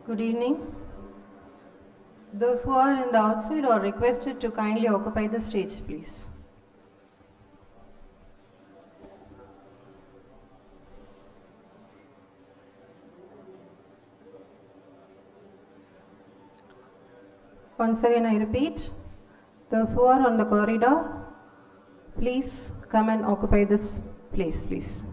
Good evening. Those who are in the outside are requested to kindly occupy the stage, please. Once again I repeat, those who are on the corridor, please come and occupy this place, please.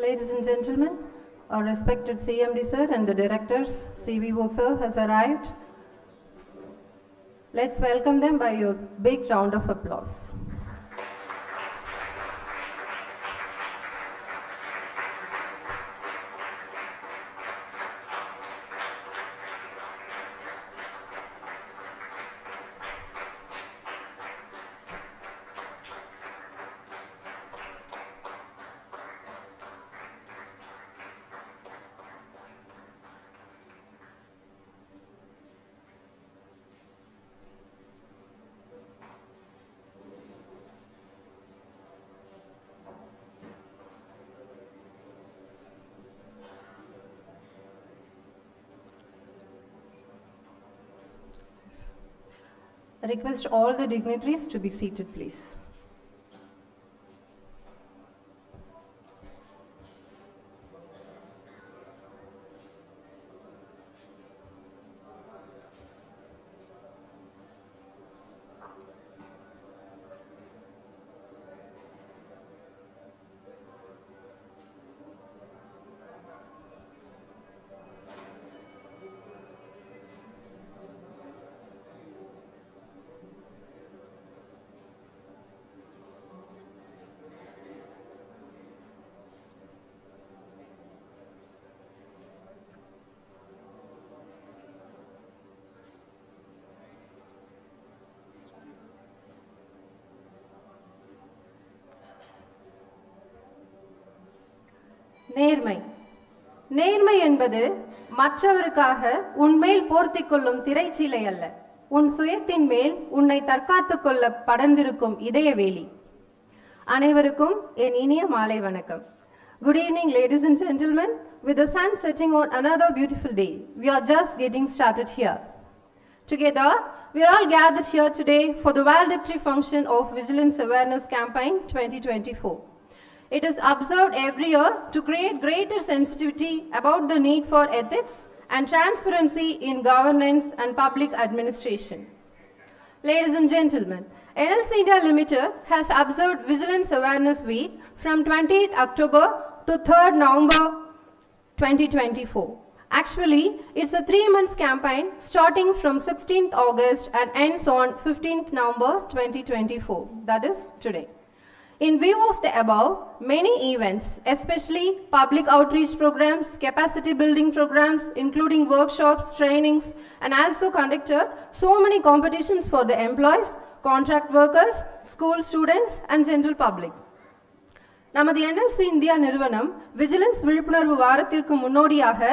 Ladies and gentlemen, our respected CMD sir and the directors, CBO sir has arrived. Let's welcome them by a big round of applause. I request all the dignitaries to be seated, please. நேர்மை நேர்மை என்பது மற்றவருக்காக உன்மேல் போர்த்திக் கொள்ளும் திரைச்சீலை அல்ல, உன் சுயத்தின் மேல் உன்னை தற்காத்துக் கொள்ள படர்ந்திருக்கும் இதயவேலி. அனைவருக்கும் என் இனிய மாலை வணக்கம். Good evening, ladies and gentlemen. With the sun setting on another beautiful day, we are just getting started here. Together, we are all gathered here today for the valedictory function of Vigilance Awareness Campaign 2024. It is observed every year to create greater sensitivity about the need for ethics and transparency in governance and public administration. Ladies and gentlemen, NLCIL Limited has observed Vigilance Awareness Week from 20th October to 3rd November 2024. Actually, it's a 3-month campaign starting from 16th August and ends on 15th November 2024, that is today. In view of the above, many events, especially public outreach programs, capacity building programs, including workshops, trainings, and also conducted so many competitions for the employees, contract workers, school students, and general public. நமது NLC India நிறுவனம் vigilance விழிப்புணர்வு வாரத்திற்கு முன்னோடியாக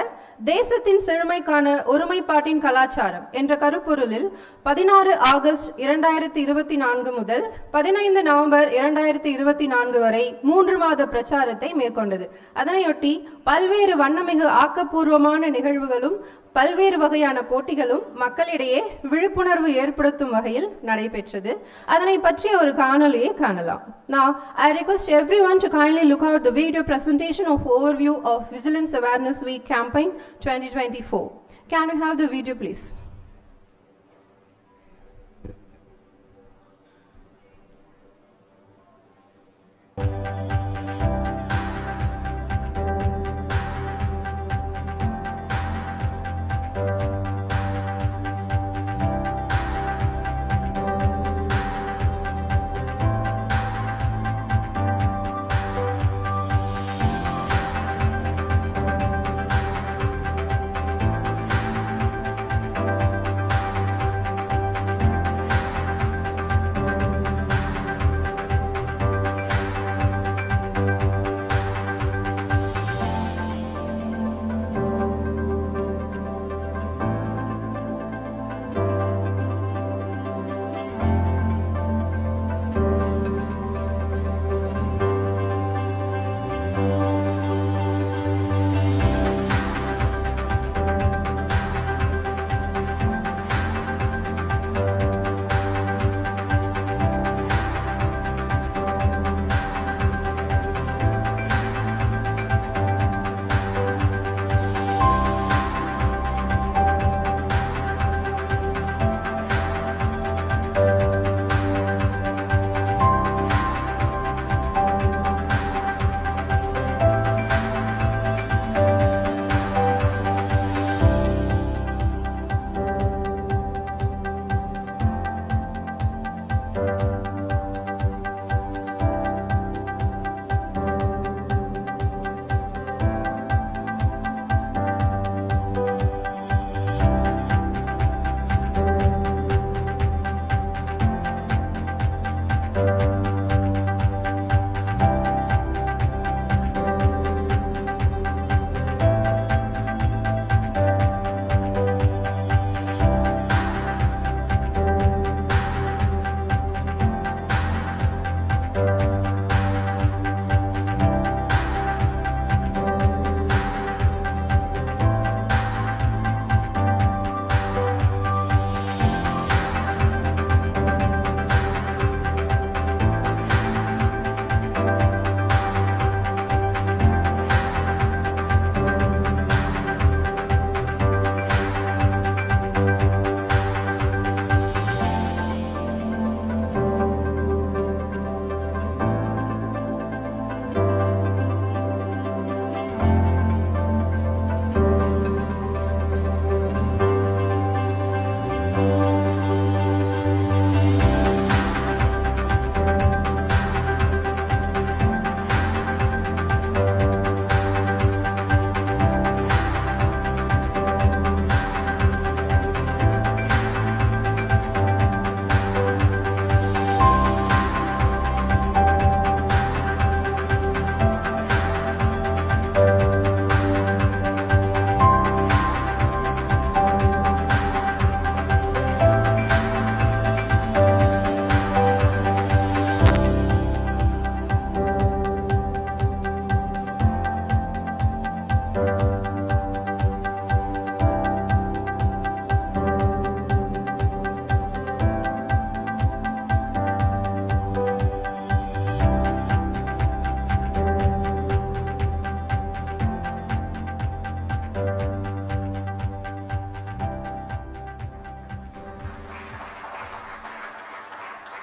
தேசத்தின் செழுமைக்கான ஒருமைப்பாட்டின் கலாச்சாரம் என்ற கருப்பொருளில் 16 August 2024 முதல் 15 November 2024 வரை 3 மாத பிரச்சாரத்தை மேற்கொண்டது. அதனையொட்டி பல்வேறு வண்ணமிகு ஆக்கப்பூர்வமான நிகழ்வுகளும் பல்வேறு வகையான போட்டிகளும் மக்களிடையே விழிப்புணர்வு ஏற்படுத்தும் வகையில் நடைபெற்றது. அதனை பற்றிய ஒரு காணொளியை காணலாம். Now, I request everyone to kindly look out the video presentation of overview of Vigilance Awareness Week Campaign 2024. Can we have the video, please?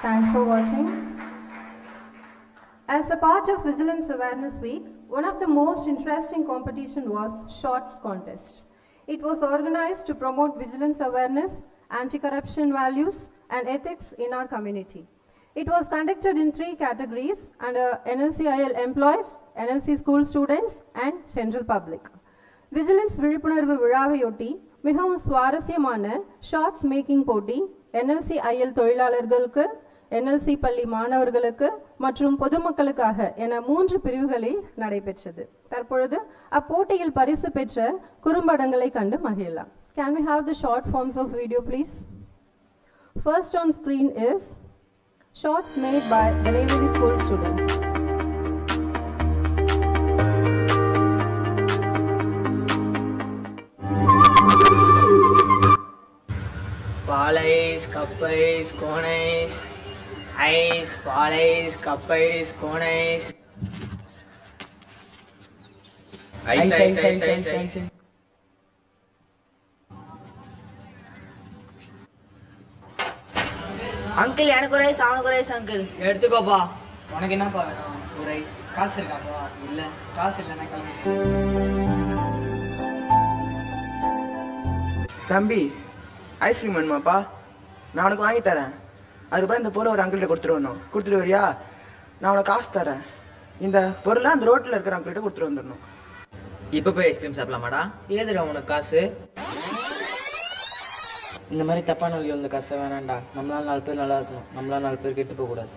Thanks for watching. As a part of Vigilance Awareness Week, one of the most interesting competition was Shorts Contest. It was organized to promote vigilance awareness, anti-corruption values, and ethics in our community. It was conducted in 3 categories under NLCIL employees, NLC school students and general public. Vigilance விழிப்புணர்வு விழாவையொட்டி மிகவும் சுவாரஸ்யமான shorts making போட்டி NLCIL தொழிலாளர்களுக்கு, NLC பள்ளி மாணவர்களுக்கு மற்றும் பொதுமக்களுக்காக என 3 பிரிவுகளில் நடைபெற்றது. தற்பொழுது அப்போட்டியில் பரிசு பெற்ற குறும்படங்களை கண்டு மகிழலாம். Can we have the short forms of video please? First on screen is shorts made by the Navy school students. Palais, Kapais, Konais, Ice, Palais, Kapais, Konais. Ice. Uncle எனக்கு ஒரு ஐஸ், அவனுக்கு ஒரு ஐஸ் அங்கிள். எடுத்துக்கோப்பா. உனக்கு என்னப்பா வேணும்? ஒரு ice. காசு இருக்காப்பா? இல்ல, காசு இல்லைன்னா கிளம்பி. தம்பி, ஐஸ்கிரீம் வேணுமாப்பா? நான் உனக்கு வாங்கி தரேன். அதுக்கப்புறம் இந்த பொருளை ஒரு அங்கிள்கிட்ட கொடுத்துட்டு வரியா? நான் உனக்கு காசு தரேன். இந்த பொருளை அந்த ரோட்டில் இருக்கிற அங்கிள்கிட்ட கொடுத்துட்டு வந்துடணும். இப்போ போய் ஐஸ்கிரீம் சாப்பிடலாமாடா? ஏதுடா உனக்கு காசு? இந்த மாதிரி தப்பான வழி வந்து காசை வேணாண்டா. நம்மளால 4 பேர் நல்லா இருக்கணும், நம்மளால 4 பேர் கெட்டு போக கூடாது.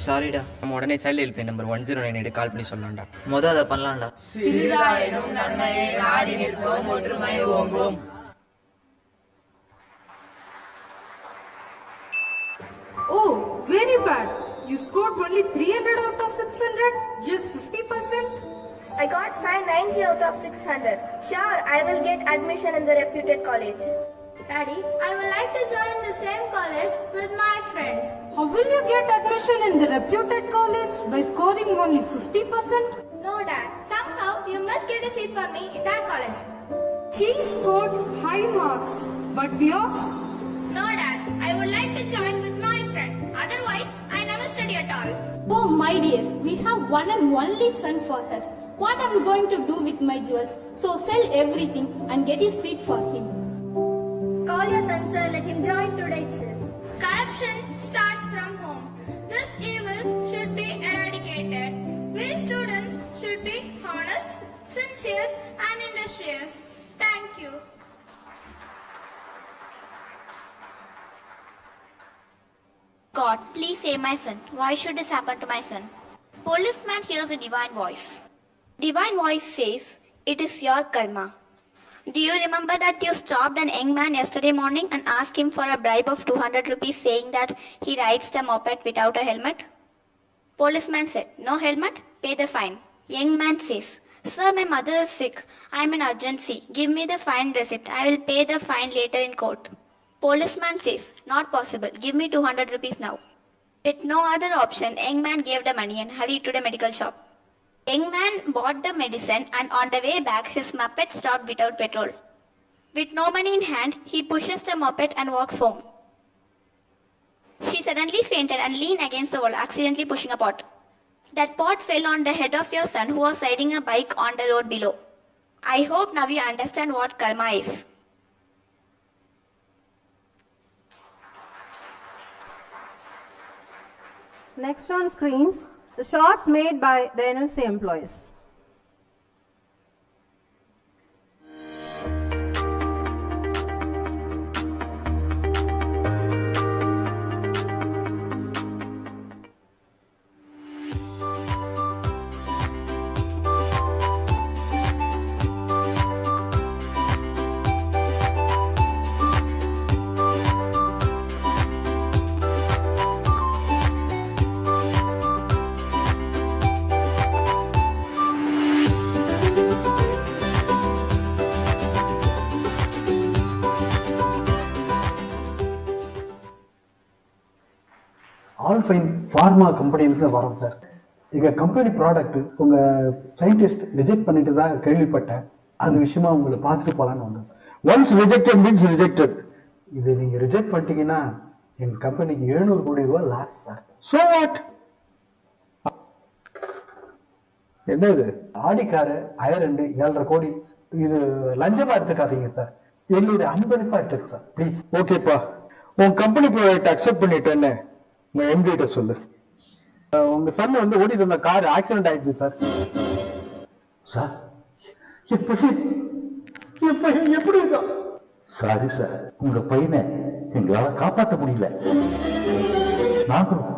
சாரிடா, நம்ம உடனே சைல்டு ஹெல்ப்லைன் நம்பர் 109 கால் பண்ணி சொல்லலாம்டா. அதை பண்ணலாம்டா. சிறிதாயினும் நன்மையை நாடி நிற்போம், ஒற்றுமை ஓங்கும். Oh, very bad. You scored only 300 out of 600, just 50%. I got 590 out of 600. Sure, I will get admission in the reputed college. Daddy, I would like to join the same college with my friend. How will you get admission in the reputed college by scoring only 50%? No, Dad. Somehow you must get a seat for me in that college. He scored high marks, but yours? No, Dad. I would like to join with my friend. Otherwise, I never study at all. Oh, my dear, we have one and only son for us. What I'm going to do with my jewels? So sell everything and get a seat for him. Call your son, sir. Let him join today itself. Corruption starts from home. This evil should be eradicated. We students should be honest, sincere, and industrious. Thank you. God, please save my son. Why should this happen to my son? Policeman hears a divine voice. Divine voice says, it is your karma. Do you remember that you stopped an young man yesterday morning and asked him for a bribe of 200 rupees saying that he rides the moped without a helmet? Policeman said, no helmet? Pay the fine. Young man says, sir, my mother is sick. I am in urgency. Give me the fine receipt. I will pay the fine later in court. Policeman says, not possible. Give me 200 rupees now. With no other option, young man gave the money and hurried to the medical shop. Young man bought the medicine and on the way back, his moped stopped without petrol. With no money in hand, he pushes the moped and walks home. She suddenly fainted and leaned against the wall, accidentally pushing a pot. That pot fell on the head of your son who was riding a bike on the road below. I hope now you understand what karma is. Next on screens, the shorts made by the NLC employees. Alpine pharma கம்பெனியிலிருந்து வரோம் sir. எங்கள் company product உங்கள் scientist reject பண்ணிட்டு தான் கேள்விப்பட்டேன். அது விஷயமா உங்களை பார்த்துட்டு போகலான்னு வந்தேன் sir. Once rejected means rejected. இது நீங்கள் ரிஜெக்ட் பண்ணிட்டீங்கன்னா எங்கள் கம்பெனிக்கு 700 கோடி ரூபாய் லாஸ் சார். So what? என்ன இது ஆடிக்காரு அயரண்டு 7.5 கோடி, இது லஞ்சமா எடுத்துக்காதீங்க சார். எங்களுடைய அன்பளிப்பா எடுத்துக்க சார் ப்ளீஸ். ஓகேப்பா, உன் கம்பெனி ப்ராடக்ட் அக்செப்ட் பண்ணிட்டேன்னு உங்க எம்டிட்ட சொல்லு. உங்க சன் வந்து ஓடிட்டு இருந்த கார் ஆக்சிடென்ட் ஆயிடுச்சு சார். சார் எப்படி இருக்கா? சாரி சார், உங்க பையனை எங்களால காப்பாற்ற முடியல. நாங்களும்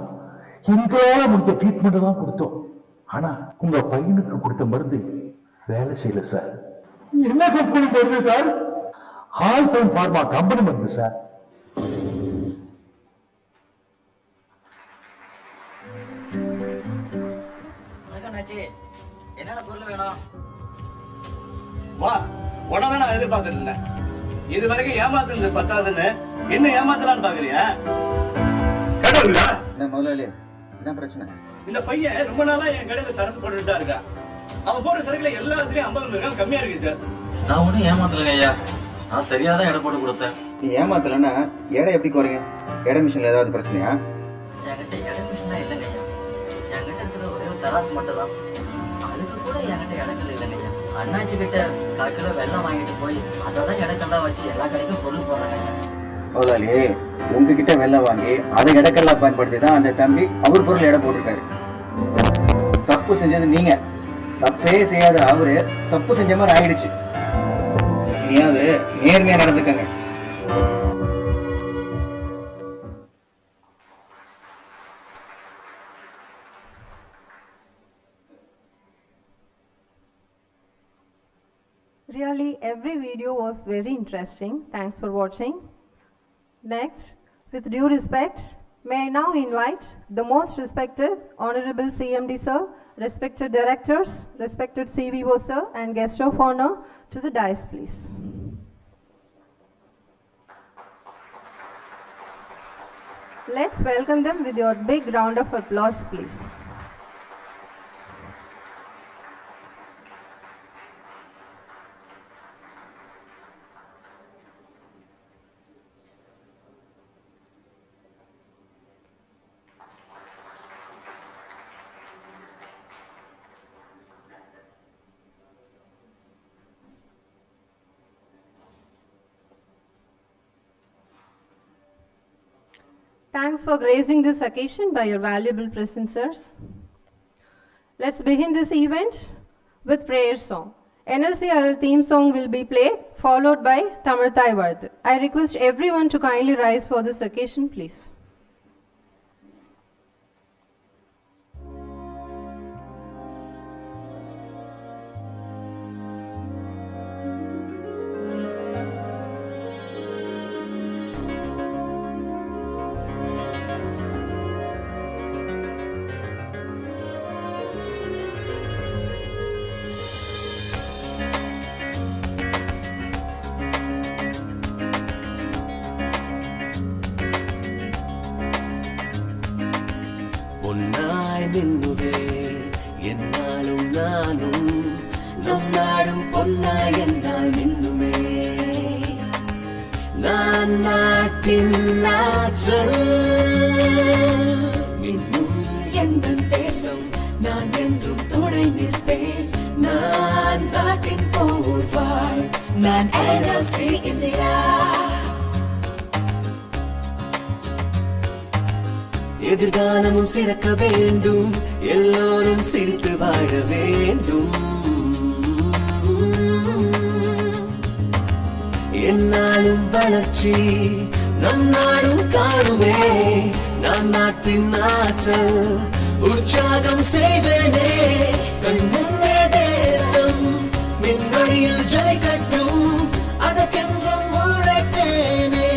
எங்களால முடிஞ்ச ட்ரீட்மெண்ட் தான் கொடுத்தோம். ஆனா உங்க பையனுக்கு கொடுத்த மருந்து வேலை செய்யல சார். என்ன கம்பெனி மருந்து சார்? ஆல்ஃபைன் பார்மா கம்பெனி மருந்து சார். என்னென்ன பொருள் வேணும்? வா, உடனே நான் எதிர்பார்த்துட்டு இருந்தேன். இது வரைக்கும் ஏமாத்துறது பத்தாதுன்னு என்ன ஏமாத்தலான்னு பாக்குறியா? முதலாளி என்ன பிரச்சனை? இந்த பையன் ரொம்ப நாளா என் கடையில சரக்கு போட்டுட்டு தான் இருக்கா. அவன் போடுற சரக்குல எல்லாத்துலயும் 50 கிராம் கம்மியா இருக்கு சார். நான் ஒன்னும் ஏமாத்தலங்க ஐயா, நான் சரியாதான் எடை போட்டு கொடுத்தேன். நீ ஏமாத்தலன்னா எடை எப்படி குறைங்க? எடை மிஷின்ல ஏதாவது பிரச்சனையா? என்கிட்ட எடை மிஷின்லாம் இல்லைங்க ஐயா, என்கிட்ட இருக்கிற ஒரே ஒரு தராசு மட்டும் தான். அதுக்கு கூட என்கிட்ட இடங்கள் இல்லைங்க ஐயா. அண்ணாச்சி கிட்ட கலக்கிற வெள்ளம் வாங்கிட்டு போய் அதான் இடக்கெல்லாம் வச்சு எல்லா கடைக்கும் பொருள் போடுறாங்க. முதலாளி, உங்ககிட்ட வெள்ளம் வாங்கி அதை இடக்கெல்லாம் பயன்படுத்தி தான் அந்த தம்பி அவர் பொருள் எடை போட்டிருக்காரு. தப்பு செஞ்சது நீங்க, தப்பே செய்யாத அவரு தப்பு செஞ்ச மாதிரி ஆயிடுச்சு. இனியாவது நேர்மையா நடந்துக்கங்க. Really, every video was very interesting. Thanks for watching. Next, with due respect, may I now invite the most respected Honorable CMD Sir, respected directors, respected CVO Sir, and guest of honor to the dais, please. Let's welcome them with your big round of applause, please. Thanks for gracing this occasion by your valuable presence, sirs. Let's begin this event with prayer song. NLCIL theme song will be played, followed by Tamarthai Vard. I request everyone to kindly rise for this occasion, please. என்னாலும் நானும் நம் நாடும் பொன்னாய் என்னால் மின்னுமே. நான் நாட்டின் ஆற்றல் மின்னும் எந்த தேசம் நான் என்றும் துணை நிற்பேன். நான் நாட்டின் போர்வாள், நான் NLC இந்தியா. எதிர்காலமும் சிறக்க வேண்டும், எல்லோரும் சிரித்து வாழ வேண்டும். என்னாலும் வளர்ச்சி நம் நாடும் காணுமே. நான் நாட்டின் ஆற்றல் உற்சாகம் செய்வேனே. கண் முன்னே தேசம் மின்வழியில் ஜெயிக்கட்டும், அதற்கென்றும் உழைப்பேனே.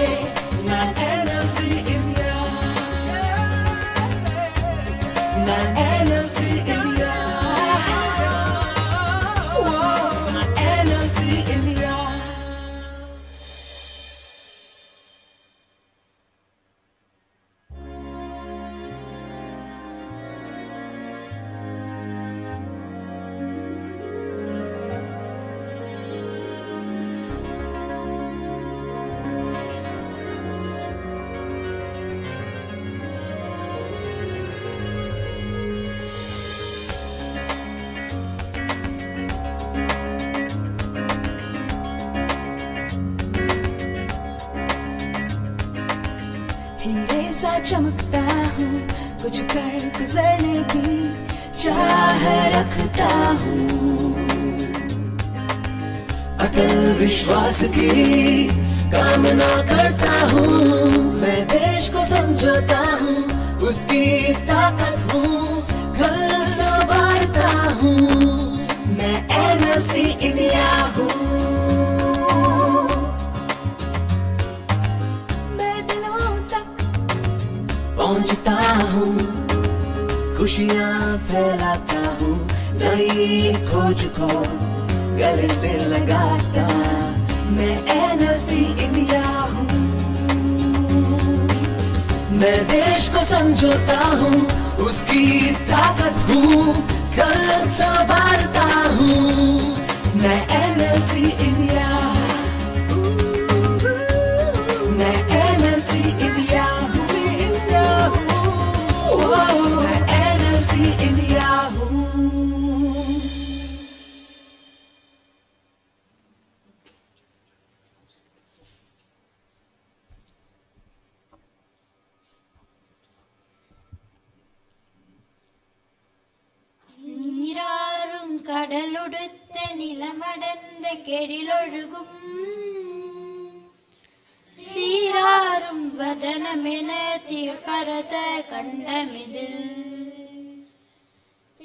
நான் NLC இந்தியா, நான் NLC இந்தியா, நான் NLC இந்தியா. हीरे सा चमकता हूँ, कुछ कर गुजरने की चाह रखता हूँ। अटल विश्वास की कामना करता हूँ, मैं देश को समझौता हूँ, उसकी ताकत हूँ, कल संवारता हूँ, मैं NLC इंडिया हूँ। मैं दिलों तक पहुँचता हूँ, खुशियाँ फैलाता हूँ, नई खोज को गले से लगाता, मैं NLC इंडिया हूँ। मैं देश को समझौता हूँ, उसकी ताकत हूँ, कल संवारता हूँ, मैं NLC इंडिया, मैं NLC इंडिया हूँ, मैं NLC इंडिया हूँ। நீராறும் கடலுடுத்த நிலமடர்ந்த கெழிலொழுகும் சீராறும் வதனமென திகழ்பரத கண்டமிதில்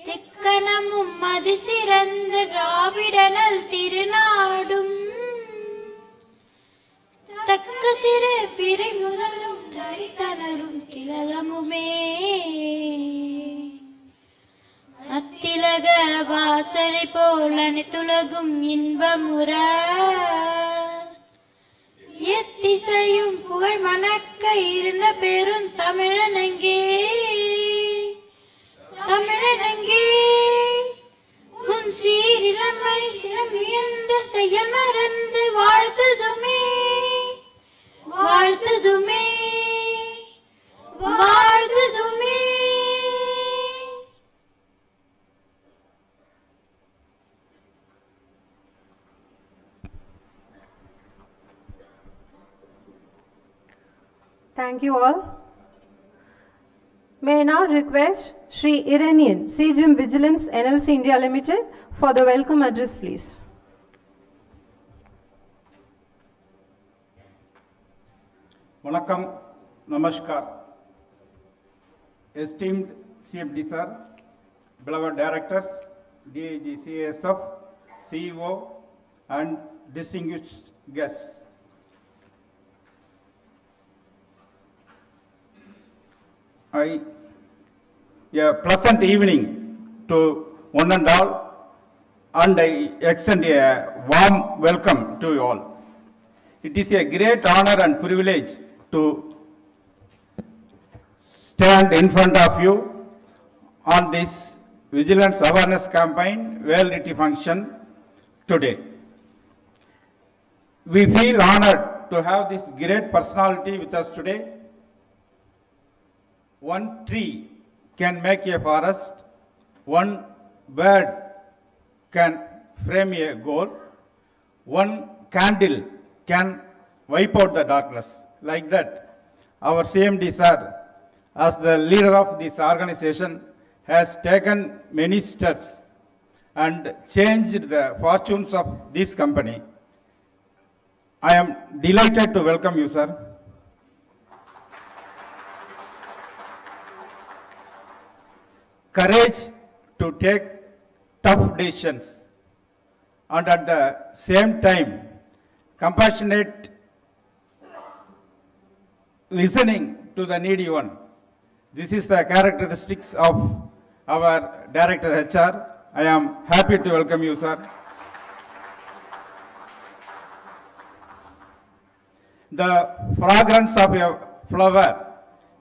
தெக்கணமும் மதி சிறந்த திராவிடனல் திருநாடும் தக்க சிறு பிறை முதலும் தரித்தனரும் திலகமுமே அத்திலக வாசனை போல் அனைத்துலகும் இன்பமுற எத்திசையும் புகழ் மணக்க இருந்த பெரும் தமிழனங்கே தமிழனங்கே உன் சீரிழமை சிறமியந்த செயல் மறந்து வாழ்த்துதுமே வாழ்த்துதுமே வாழ்த்துதுமே. Thank you all. May I now request Shri Iranian, CGM Vigilance NLC India Limited for the welcome address, please. Vanakkam, Namaskar. Esteemed CFD sir, beloved directors, DIG CASF, CEO and distinguished guests. A pleasant evening to one and all, and I extend a warm welcome to you all. It is a great honor and privilege to stand in front of you on this Vigilance Awareness Campaign Valedictory function today. We feel honored to have this great personality with us today. One tree can make a forest, one bird can frame a goal, one candle can wipe out the darkness. Like that, our CMD sir, as the leader of this organization, has taken many steps and changed the fortunes of this company. I am delighted to welcome you, sir. Courage to take tough decisions and at the same time compassionate listening to the needy one. This is the characteristics of our Director HR. I am happy to welcome you, sir. The fragrance of a flower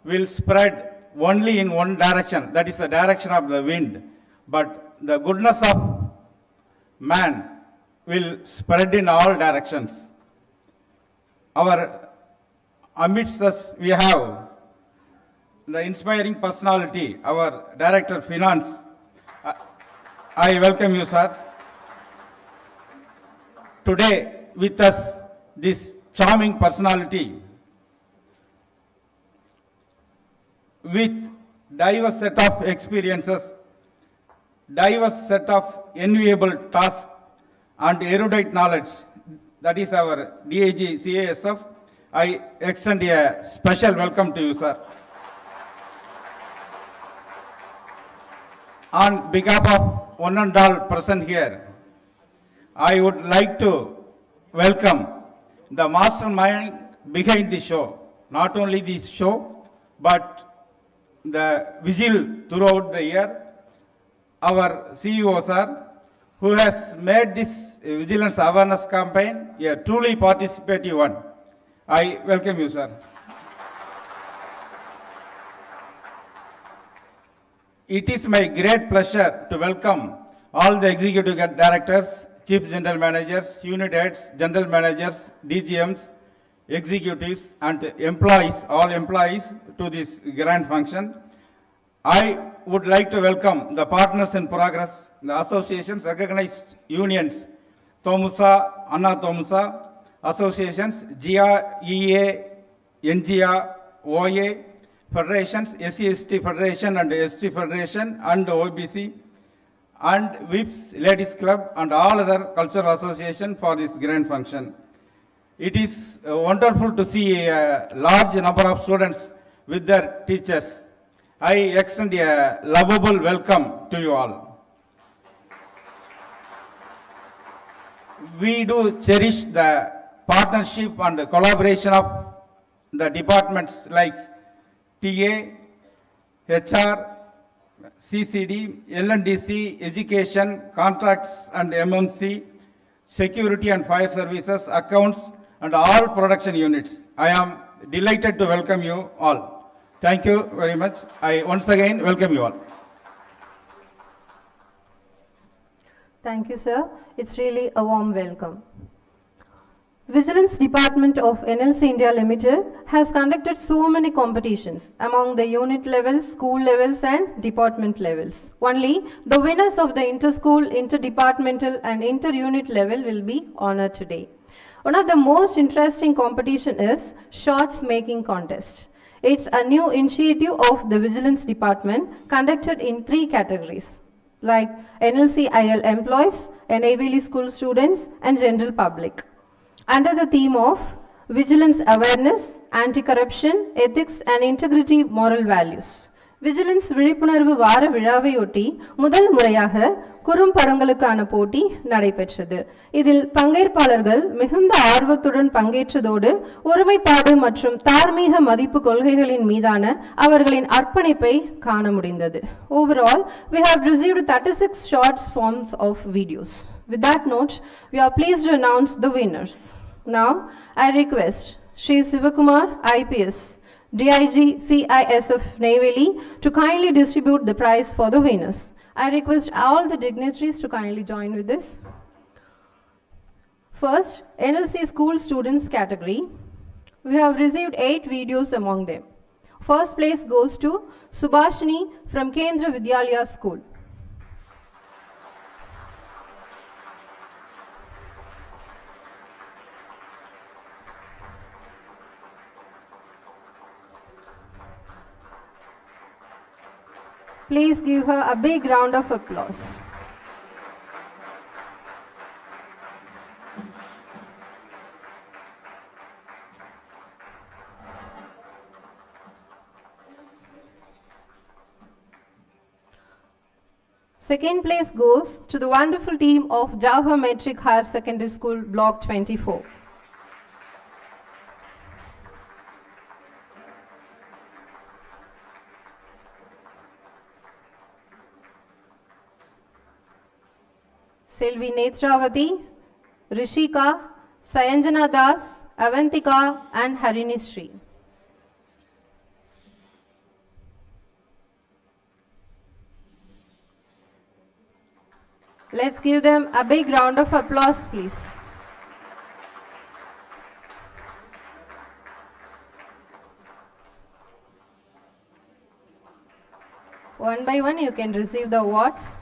will spread only in one direction, that is the direction of the wind. But the goodness of man will spread in all directions. Amidst us, we have the inspiring personality, our Director Finance. I welcome you, sir. Today with us, this charming personality, with diverse set of experiences, diverse set of enviable tasks and erudite knowledge. That is our DIG CASF. I extend a special welcome to you, sir. On behalf of one and all present here, I would like to welcome the mastermind behind the show. Not only this show, but the vigil throughout the year. Our CEO, sir, who has made this Vigilance Awareness Campaign a truly participative one. I welcome you, sir. It is my great pleasure to welcome all the executive directors, chief general managers, unit heads, general managers, DGMs, executives, and employees, all employees to this grand function. I would like to welcome the partners in progress, the associations, recognized unions, Tomusa, Anna Tomusa, associations, GIA, EA, NGA, OA, federations, SC/ST Federation and ST Federation and OBC, and WIPS, Ladies Club, and all other cultural associations for this grand function. It is wonderful to see a large number of students with their teachers. I extend a lovable welcome to you all. We do cherish the partnership and collaboration of the departments like TA, HR, CCD, LNDC, Education, Contracts and MMC, Security and Fire Services, Accounts, and all production units. I am delighted to welcome you all. Thank you very much. I once again welcome you all. Thank you, sir. It's really a warm welcome. Vigilance Department of NLC India Limited has conducted so many competitions among the unit levels, school levels and department levels. Only the winners of the inter-school, interdepartmental and inter-unit level will be honored today. One of the most interesting competition is Shorts Making Contest. It's a new initiative of the Vigilance Department conducted in 3 categories like NLCIL employees, NAVL school students and general public. Under the theme of Vigilance Awareness, Anti-Corruption, Ethics and Integrity Moral Values. Vigilance விழிப்புணர்வு வார விழாவையொட்டி முதல் முறையாக குறும்படங்களுக்கான போட்டி நடைபெற்றது. இதில் பங்கேற்பாளர்கள் மிகுந்த ஆர்வத்துடன் பங்கேற்றதோடு ஒருமைப்பாடு மற்றும் தார்மீக மதிப்பு கொள்கைகளின் மீதான அவர்களின் அர்ப்பணிப்பை காண முடிந்தது. Overall, we have received 36 short forms of videos. With that note, we are pleased to announce the winners. Now, I request Shri Sivakumar, IPS, DIG CISF Neyveli to kindly distribute the prize for the winners. I request all the dignitaries to kindly join with this. First, NLC school students category. We have received 8 videos among them. First place goes to Subhashini from Kendra Vidyalaya School. Please give her a big round of applause. Second place goes to the wonderful team of Java Metric Higher Secondary School, Block 24. Selvi Netravati, Rishika, Sayanjana Das, Avantika and Harini Sri. Let's give them a big round of applause, please. One by one, you can receive the awards.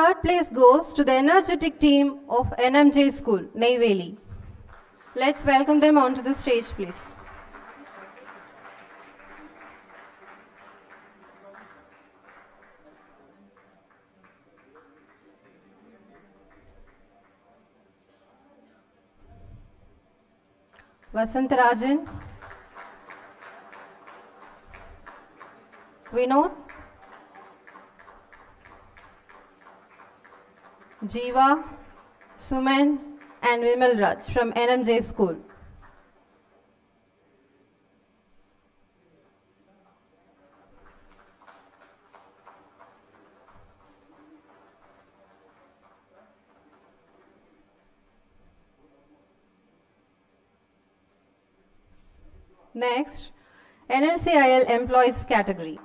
third place goes to the energetic team of NMJ School, Neyveli. Let's welcome them onto the stage, please. Vasantarajan, Vinod, Jeeva, Suman and Vimal Raj from NMJ School. Next, NLCIL employees category.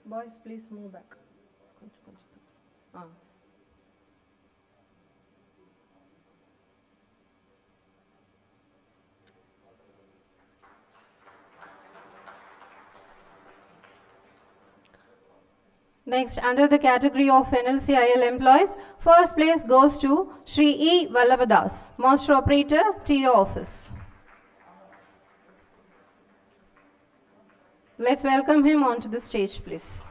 Boys, please move back. Next, under the category of NLCIL employees, first place goes to Shri E. Vallabhadas, Master Operator, TO Office. Let's welcome him onto the stage, please.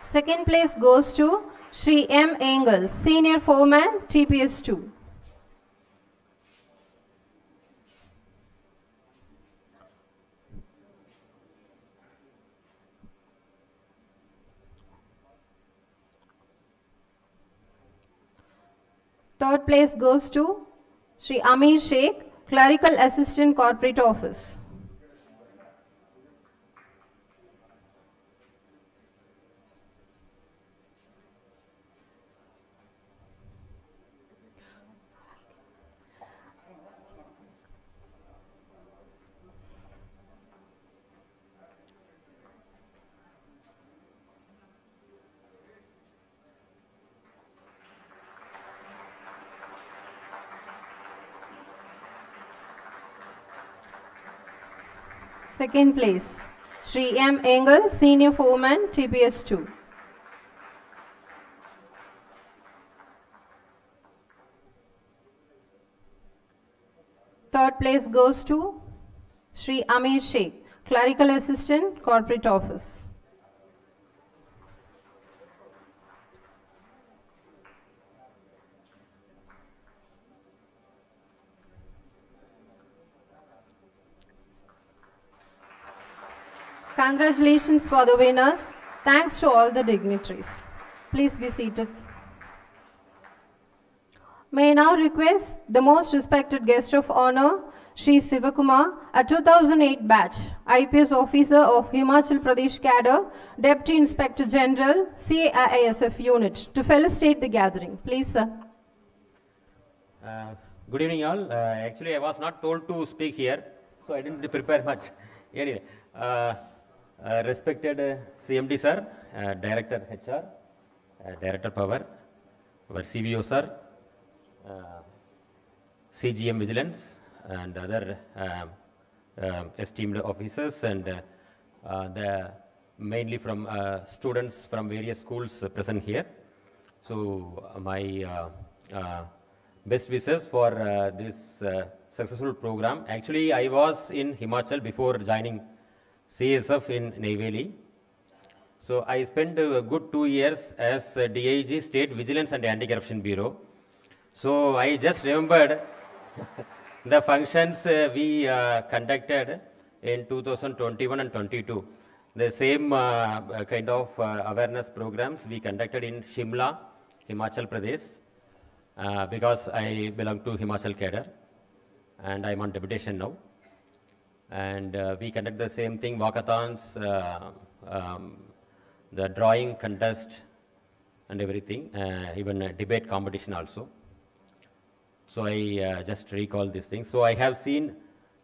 Second place goes to Shri M. Engel, Senior Foreman, TPS 2. Third place goes to Shri Amir Sheikh, Clerical Assistant, Corporate Office. Second place, Shri M. Engel, Senior Foreman, TPS 2. Third place goes to Shri Amir Sheikh, Clerical Assistant, Corporate Office. Congratulations for the winners. Thanks to all the dignitaries. Please be seated. May I now request the most respected guest of honor, Shri Sivakumar, a 2008 batch, IPS officer of Himachal Pradesh cadre, Deputy Inspector General, CAISF unit, to felicitate the gathering. Please, sir. Good evening, all. Actually, I was not told to speak here, so I didn't prepare much. Anyway, respected CMD sir, Director HR, Director Power, our CVO sir, CGM Vigilance, and other esteemed officers, and the mainly from students from various schools present here. So my best wishes for this successful program. Actually, I was in Himachal before joining CSF in Neyveli. So I spent a good 2 years as DIG, State Vigilance and Anti-Corruption Bureau. So I just remembered the functions we conducted in 2021 and 22. The same kind of awareness programs we conducted in Shimla, Himachal Pradesh, because I belong to Himachal cadre. and I'm on deputation now. And we conduct the same thing, walkathons, the drawing contest and everything, even a debate competition also. So I just recall these things. So I have seen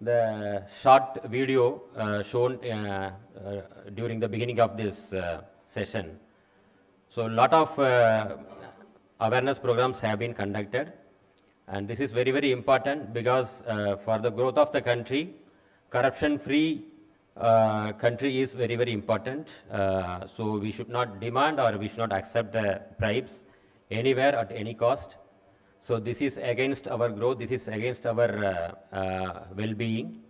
the short video shown during the beginning of this session. So a lot of awareness programs have been conducted, and this is very, very important because for the growth of the country, corruption-free country is very, very important. So we should not demand or we should not accept the bribes anywhere at any cost. So this is against our growth, this is against our well-being.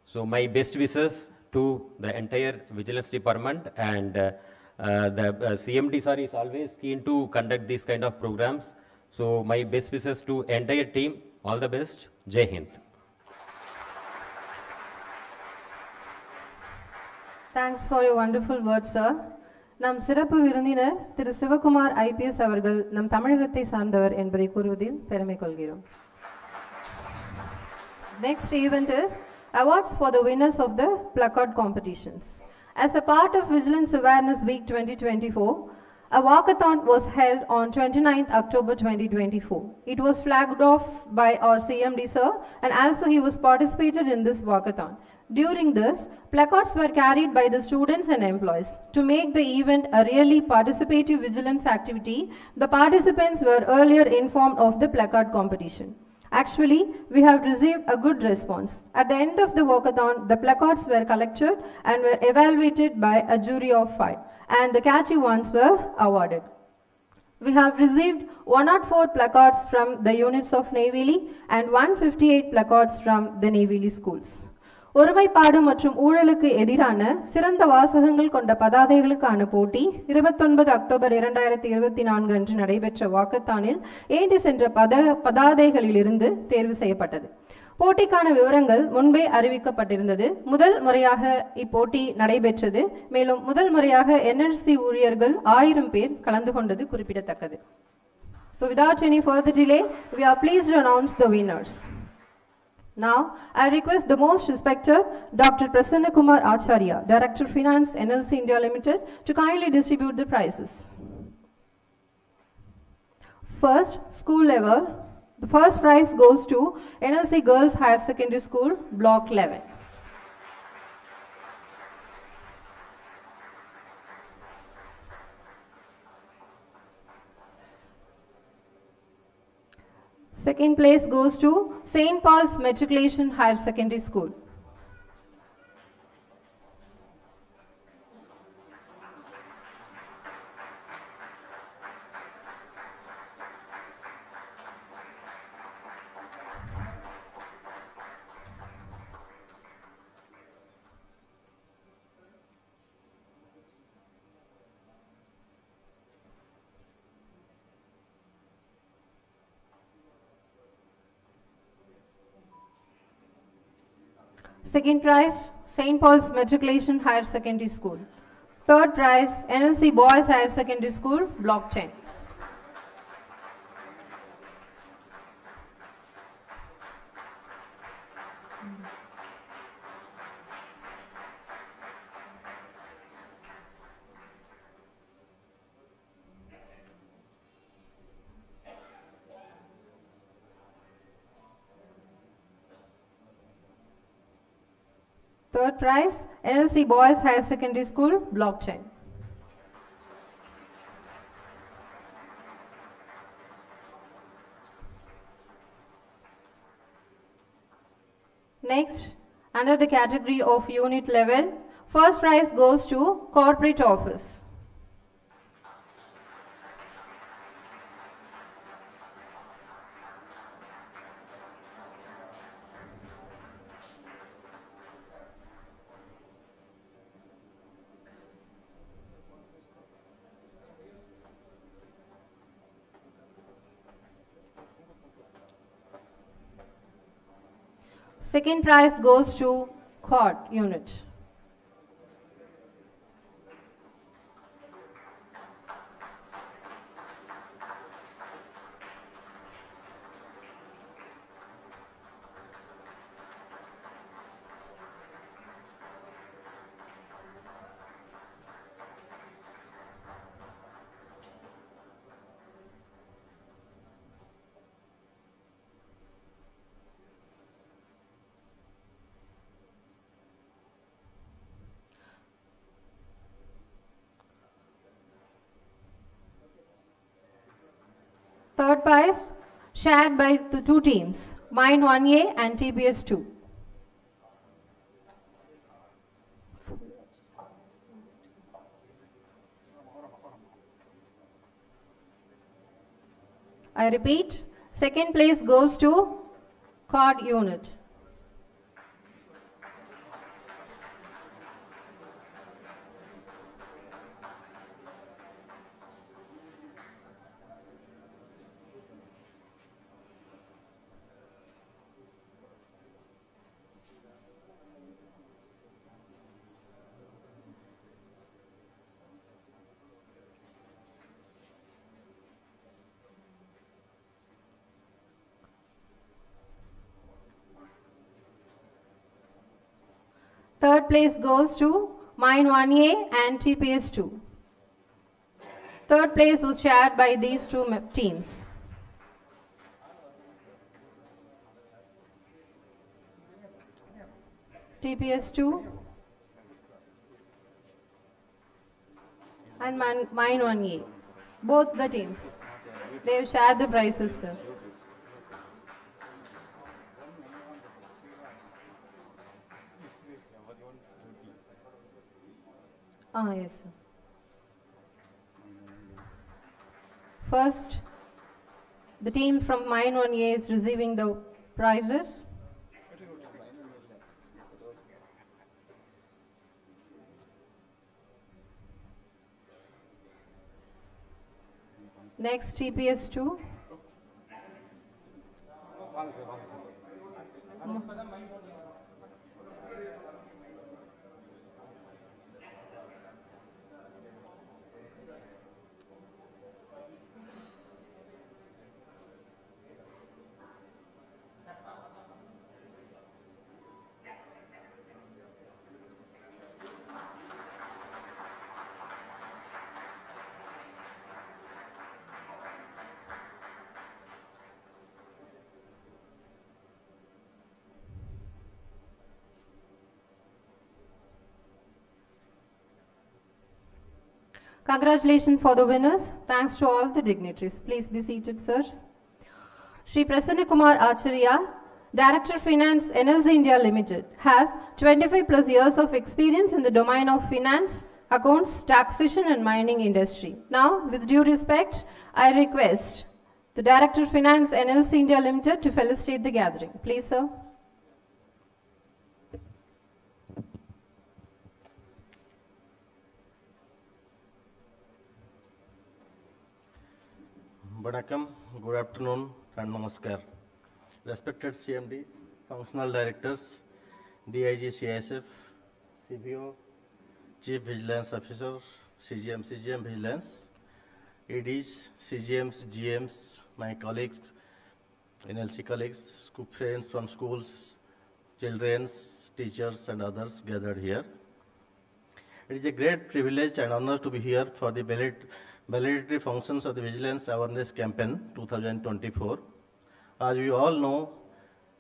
So my best wishes to the entire Vigilance Department, and the CMD sir is always keen to conduct these kind of programs. So my best wishes to entire team, all the best. Jai Hind. Thanks for your wonderful words, sir. நம் சிறப்பு விருந்தினர் திரு Sivakumar IPS அவர்கள் நம் தமிழகத்தை சார்ந்தவர் என்பதை கூறுவதில் பெருமை கொள்கிறோம். Next event is awards for the winners of the placard competitions. As a part of Vigilance Awareness Week 2024, a walkathon was held on 29th October 2024. It was flagged off by our CMD sir, and also he was participated in this walkathon. During this, placards were carried by the students and employees. To make the event a really participative vigilance activity, the participants were earlier informed of the placard competition. Actually, we have received a good response. At the end of the walkathon, the placards were collected and were evaluated by a jury of 5, and the catchy ones were awarded. We have received 104 placards from the units of NLCIL and 158 placards from the NLCIL schools. ஒருமைப்பாடு மற்றும் ஊழலுக்கு எதிரான சிறந்த வாசகங்கள் கொண்ட பதாதைகளுக்கான போட்டி 29 October 2024 அன்று நடைபெற்ற வாக்கத்தானில் ஏந்தி சென்ற பதாதைகளிலிருந்து தேர்வு செய்யப்பட்டது. போட்டிக்கான விவரங்கள் முன்பே அறிவிக்கப்பட்டிருந்தது. முதல் முறையாக இப்போட்டி நடைபெற்றது. மேலும் முதல் முறையாக NLC ஊழியர்கள் 1000 பேர் கலந்து கொண்டது குறிப்பிடத்தக்கது. So without any further delay, we are pleased to announce the winners. Now, I request the most respected Dr. Prasanna Kumar Acharya, Director Finance, NLC India Limited, to kindly distribute the prizes. First, school level. The first prize goes to NLC Girls Higher Secondary School, Block 11. Second place goes to St. Paul's Matriculation Higher Secondary School. Second prize, St. Paul's Matriculation Higher Secondary School. Third prize, NLC Boys Higher Secondary School, Block 10. Third prize, NLC Boys Higher Secondary School, Block 10. Next, under the category of unit level, first prize goes to Corporate Office. Second prize goes to Court unit. Third prize shared by the two teams, Mine 1A and TPS 2. I repeat, second place goes to Card Unit. Third place goes to Mine 1A and TPS 2. Third place was shared by these two teams. TPS 2 and Mine 1A. Both the teams. They have shared the prizes, sir. Yes, sir. First, the team from Mine 1A is receiving the prizes. Next, TPS 2. Congratulations for the winners. Thanks to all the dignitaries. Please be seated, sirs. Shri Prasanna Kumar Acharya, Director Finance, NLC India Limited, has 25 plus years of experience in the domain of finance, accounts, taxation and mining industry. Now, with due respect, I request the Director Finance, NLC India Limited to felicitate the gathering. Please, sir. Vanakkam, good afternoon and namaskar. Respected CMD, functional directors, DIG CISF, CBO, Chief Vigilance Officer, CGM Vigilance, EDs, CGMs, GMs, my colleagues, NLC colleagues, friends from schools, children, teachers and others gathered here. It is a great privilege and honor to be here for the valedictory functions of the Vigilance Awareness Campaign 2024. As we all know,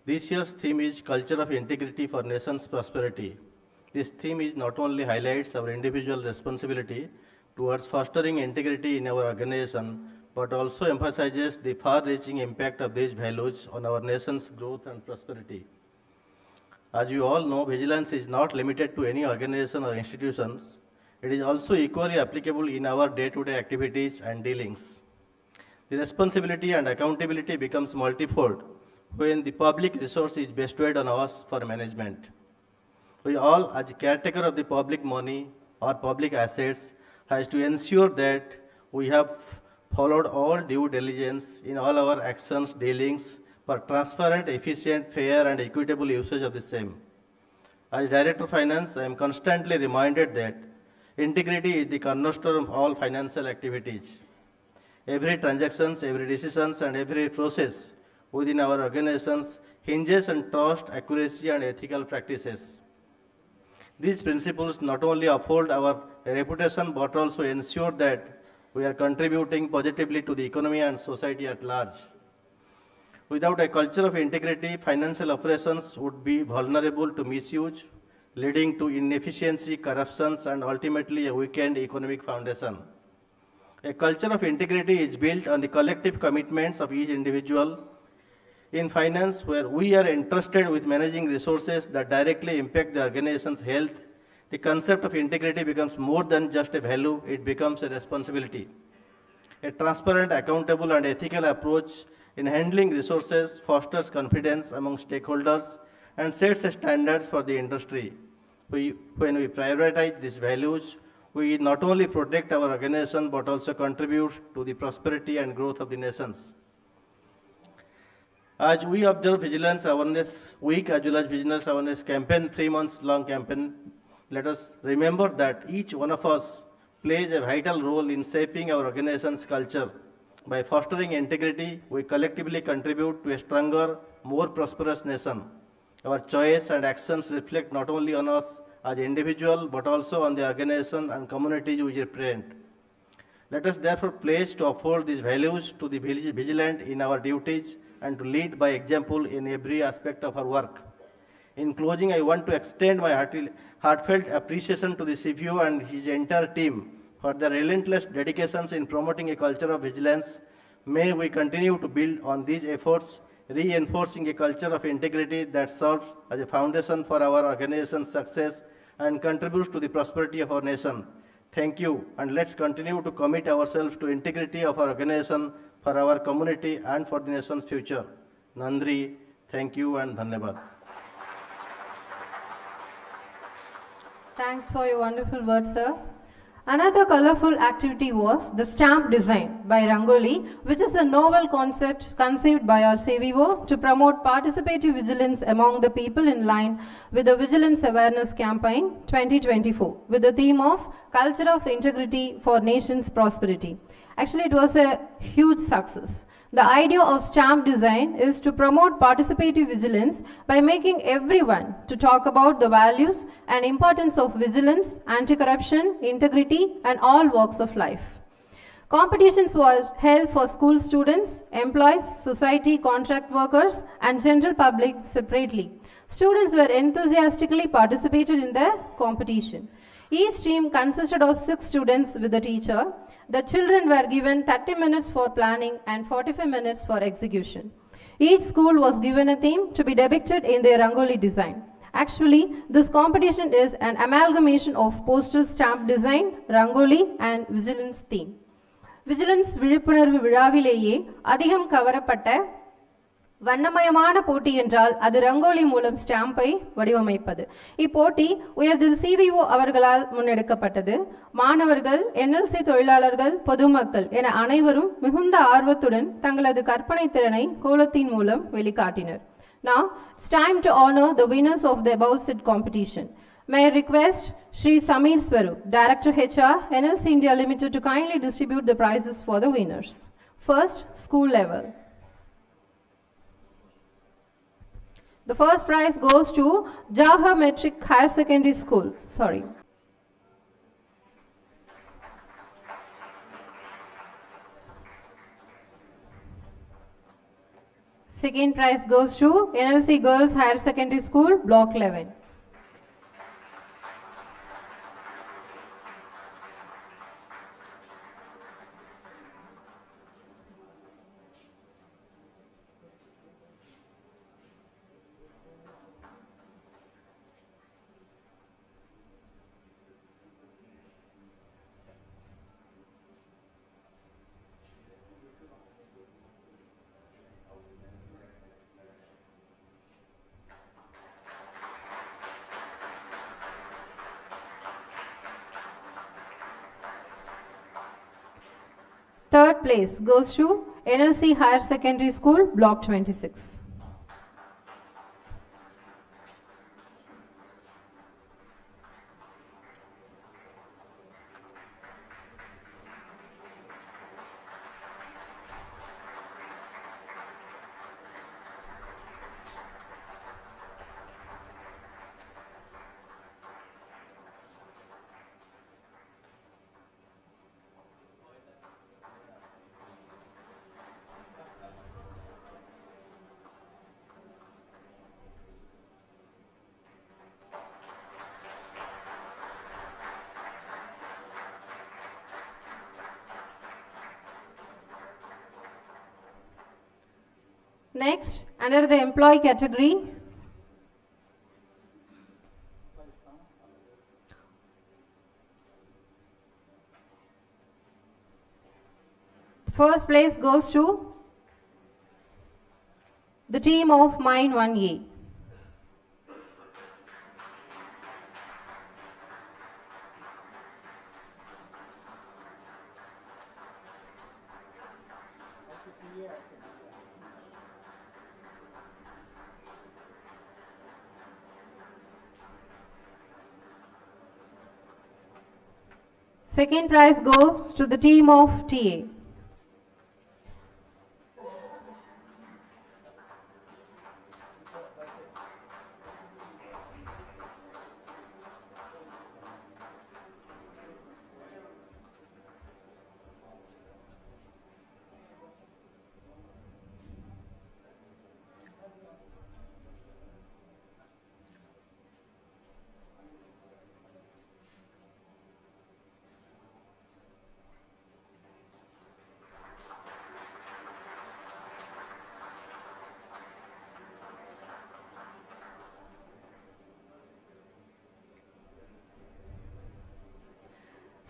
this year's theme is Culture of Integrity for Nation's Prosperity. This theme is not only highlights our individual responsibility towards fostering integrity in our organization, but also emphasizes the far-reaching impact of these values on our nation's growth and prosperity. As you all know, vigilance is not limited to any organization or institutions. It is also equally applicable in our day-to-day activities and dealings. The responsibility and accountability becomes multifold when the public resource is bestowed on us for management. We all, as caretaker of the public money or public assets, has to ensure that we have followed all due diligence in all our actions, dealings for transparent, efficient, fair and equitable usage of the same. As Director of Finance, I am constantly reminded that integrity is the cornerstone of all financial activities. Every transactions, every decisions and every process within our organizations hinges on trust, accuracy and ethical practices. These principles not only uphold our reputation but also ensure that we are contributing positively to the economy and society at large. Without a culture of integrity, financial operations would be vulnerable to misuse, leading to inefficiency, corruptions, and ultimately a weakened economic foundation. A culture of integrity is built on the collective commitments of each individual. In finance, where we are entrusted with managing resources that directly impact the organization's health, the concept of integrity becomes more than just a value, it becomes a responsibility. A transparent, accountable, and ethical approach in handling resources fosters confidence among stakeholders and sets standards for the industry. When we prioritize these values, we not only protect our organization but also contribute to the prosperity and growth of the nations. As we observe Vigilance Awareness Week as well as Vigilance Awareness Campaign, 3 months long campaign, let us remember that each one of us plays a vital role in shaping our organization's culture. By fostering integrity, we collectively contribute to a stronger, more prosperous nation. Our choice and actions reflect not only on us as individuals, but also on the organization and communities we represent. Let us therefore pledge to uphold these values, to be vigilant in our duties, and to lead by example in every aspect of our work. In closing, I want to extend my heartfelt appreciation to the CPO and his entire team for their relentless dedications in promoting a culture of vigilance. May we continue to build on these efforts, reinforcing a culture of integrity that serves as a foundation for our organization's success and contributes to the prosperity of our nation. Thank you, and let's continue to commit ourselves to integrity of our organization for our community and for the nation's future. Nandri, thank you and dhanyabad. Thanks for your wonderful words, sir. Another colorful activity was the stamp design by Rangoli, which is a novel concept conceived by our CVO to promote participative vigilance among the people in line with the Vigilance Awareness Campaign 2024 with the theme of Culture of Integrity for Nation's Prosperity. Actually, it was a huge success. The idea of stamp design is to promote participative vigilance by making everyone to talk about the values and importance of vigilance, anti-corruption, integrity, and all walks of life. Competitions was held for school students, employees, society, contract workers, and general public separately. Students were enthusiastically participated in the competition. Each team consisted of 6 students with a teacher. The children were given 30 minutes for planning and 45 minutes for execution. Each school was given a theme to be depicted in their Rangoli design. Actually, this competition is an amalgamation of postal stamp design, Rangoli, and vigilance theme. Vigilance விழிப்புணர்வு விழாவிலேயே அதிகம் கவரப்பட்ட வண்ணமயமான போட்டி என்றால் அது ரங்கோலி மூலம் ஸ்டாம்பை வடிவமைப்பது. இப்போட்டி உயர்திரு CVO அவர்களால் முன்னெடுக்கப்பட்டது. மாணவர்கள், NLC தொழிலாளர்கள், பொதுமக்கள் என அனைவரும் மிகுந்த ஆர்வத்துடன் தங்களது கற்பனை திறனை கோலத்தின் மூலம் வெளிக்காட்டினர். Now, it's time to honor the winners of the above said competition. May I request Shri Samir Swarup, Director HR, NLC India Limited, to kindly distribute the prizes for the winners. First, school level. The first prize goes to Jawahar Metric Higher Secondary School. Sorry. Second prize goes to NLC Girls Higher Secondary School, Block 11. Third place goes to NLC Higher Secondary School, Block 26. Next, under the employee category, first place goes to the team of Mine 1A. Second prize goes to the team of TA.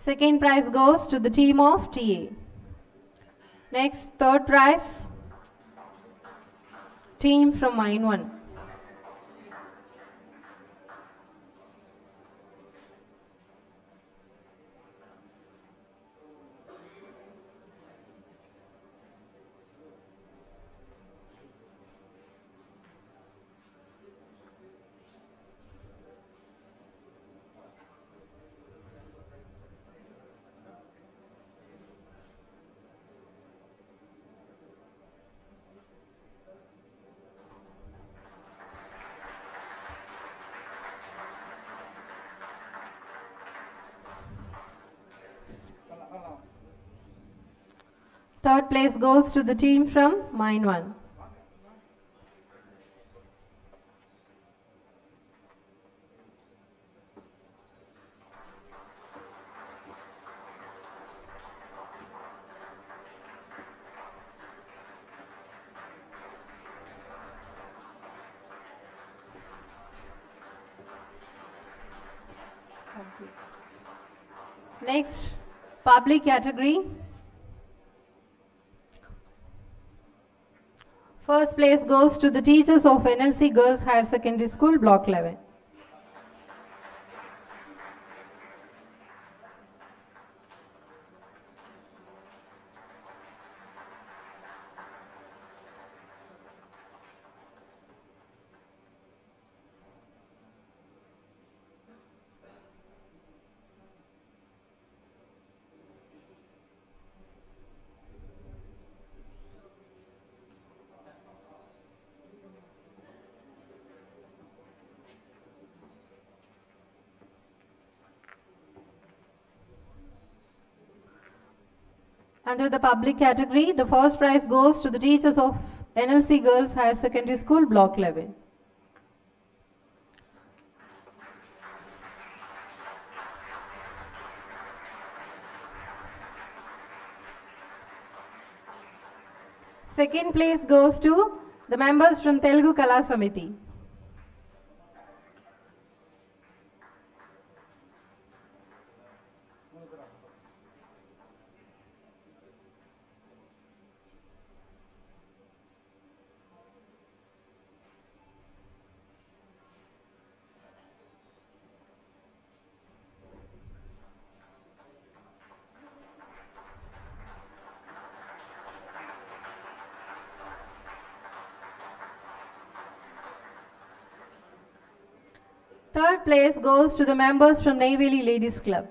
Second prize goes to the team of TA. Next, third prize, team from Mine 1. Third place goes to the team from Mine 1. Next, public category. First place goes to the teachers of NLC Girls Higher Secondary School, Block 11. Under the public category, the first prize goes to the teachers of NLC Girls Higher Secondary School, Block 11. Second place goes to the members from Telugu Kala Samiti. Third place goes to the members from Neyveli Ladies Club.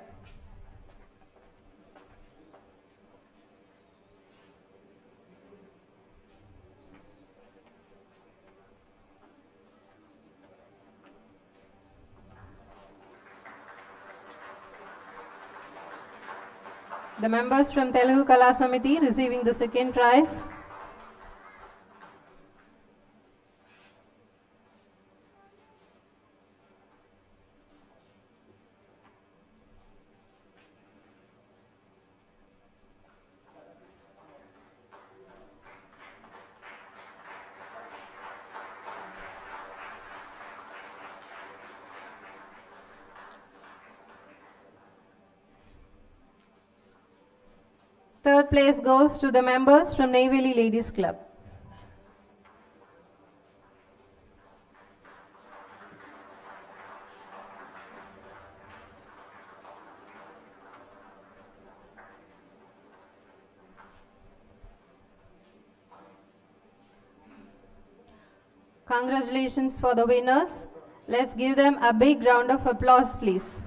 The members from Telugu Kala Samiti receiving the second prize. Third place goes to the members from Neyveli Ladies Club. Congratulations for the winners. Let's give them a big round of applause, please.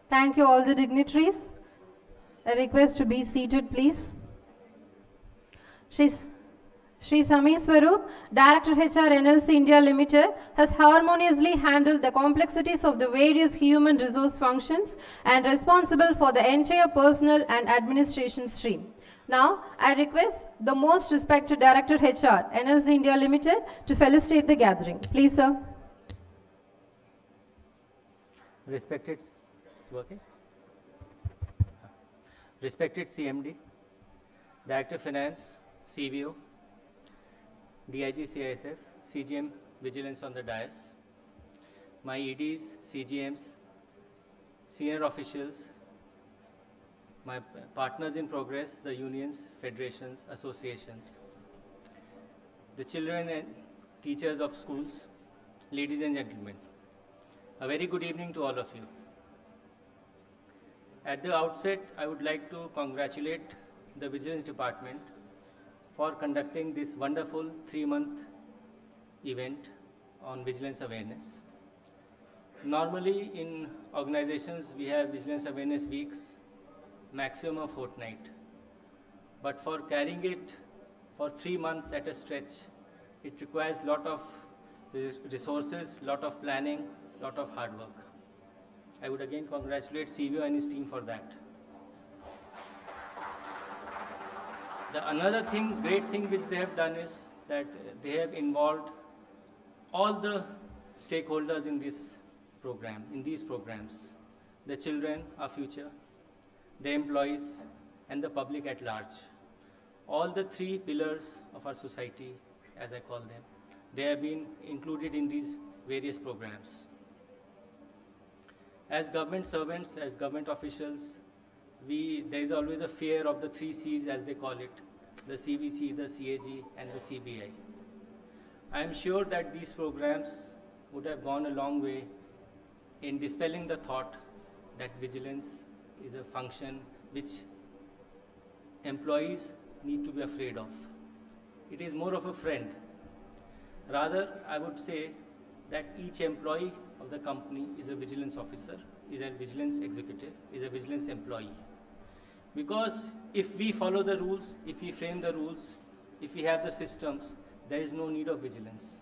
Thank you all the dignitaries. A request to be seated, please. Shri Sami Swaroop, Director HR NLC India Limited, has harmoniously handled the complexities of the various human resource functions and responsible for the entire personnel and administration stream. Now, I request the most respected Director HR NLC India Limited to felicitate the gathering. Please, sir. Respected CMD, Director Finance, CVO, DIG CISF, CGM Vigilance on the dais, my EDs, CGMs, senior officials, my partners in progress, the unions, federations, associations, the children and teachers of schools, ladies and gentlemen, a very good evening to all of you. At the outset, I would like to congratulate the Vigilance Department for conducting this wonderful 3-month event on vigilance awareness. Normally in organizations, we have vigilance awareness weeks, maximum a fortnight. But for carrying it for 3 months at a stretch, it requires a lot of resources, lot of planning, lot of hard work. I would again congratulate CVO and his team for that. The another thing, great thing which they have done is that they have involved all the stakeholders in this program, in these programs. The children, our future, the employees, and the public at large. All the 3 pillars of our society, as I call them, they have been included in these various programs. As government servants, as government officials, there is always a fear of the 3 C's, as they call it, the CVC, the CAG, and the CBI. I am sure that these programs would have gone a long way in dispelling the thought that vigilance is a function which employees need to be afraid of. It is more of a friend. Rather, I would say that each employee of the company is a vigilance officer, is a vigilance executive, is a vigilance employee. Because if we follow the rules, if we frame the rules, if we have the systems, there is no need of vigilance.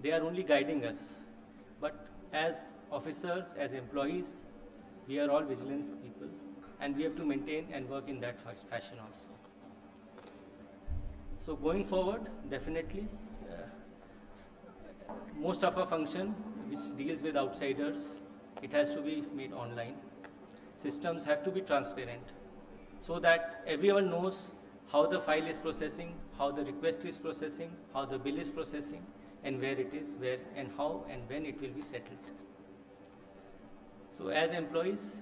They are only guiding us. But as officers, as employees, we are all vigilance people, and we have to maintain and work in that fashion also. So going forward, definitely, most of our function which deals with outsiders, it has to be made online. Systems have to be transparent so that everyone knows how the file is processing, how the request is processing, how the bill is processing, and where it is, where and how and when it will be settled. So as employees,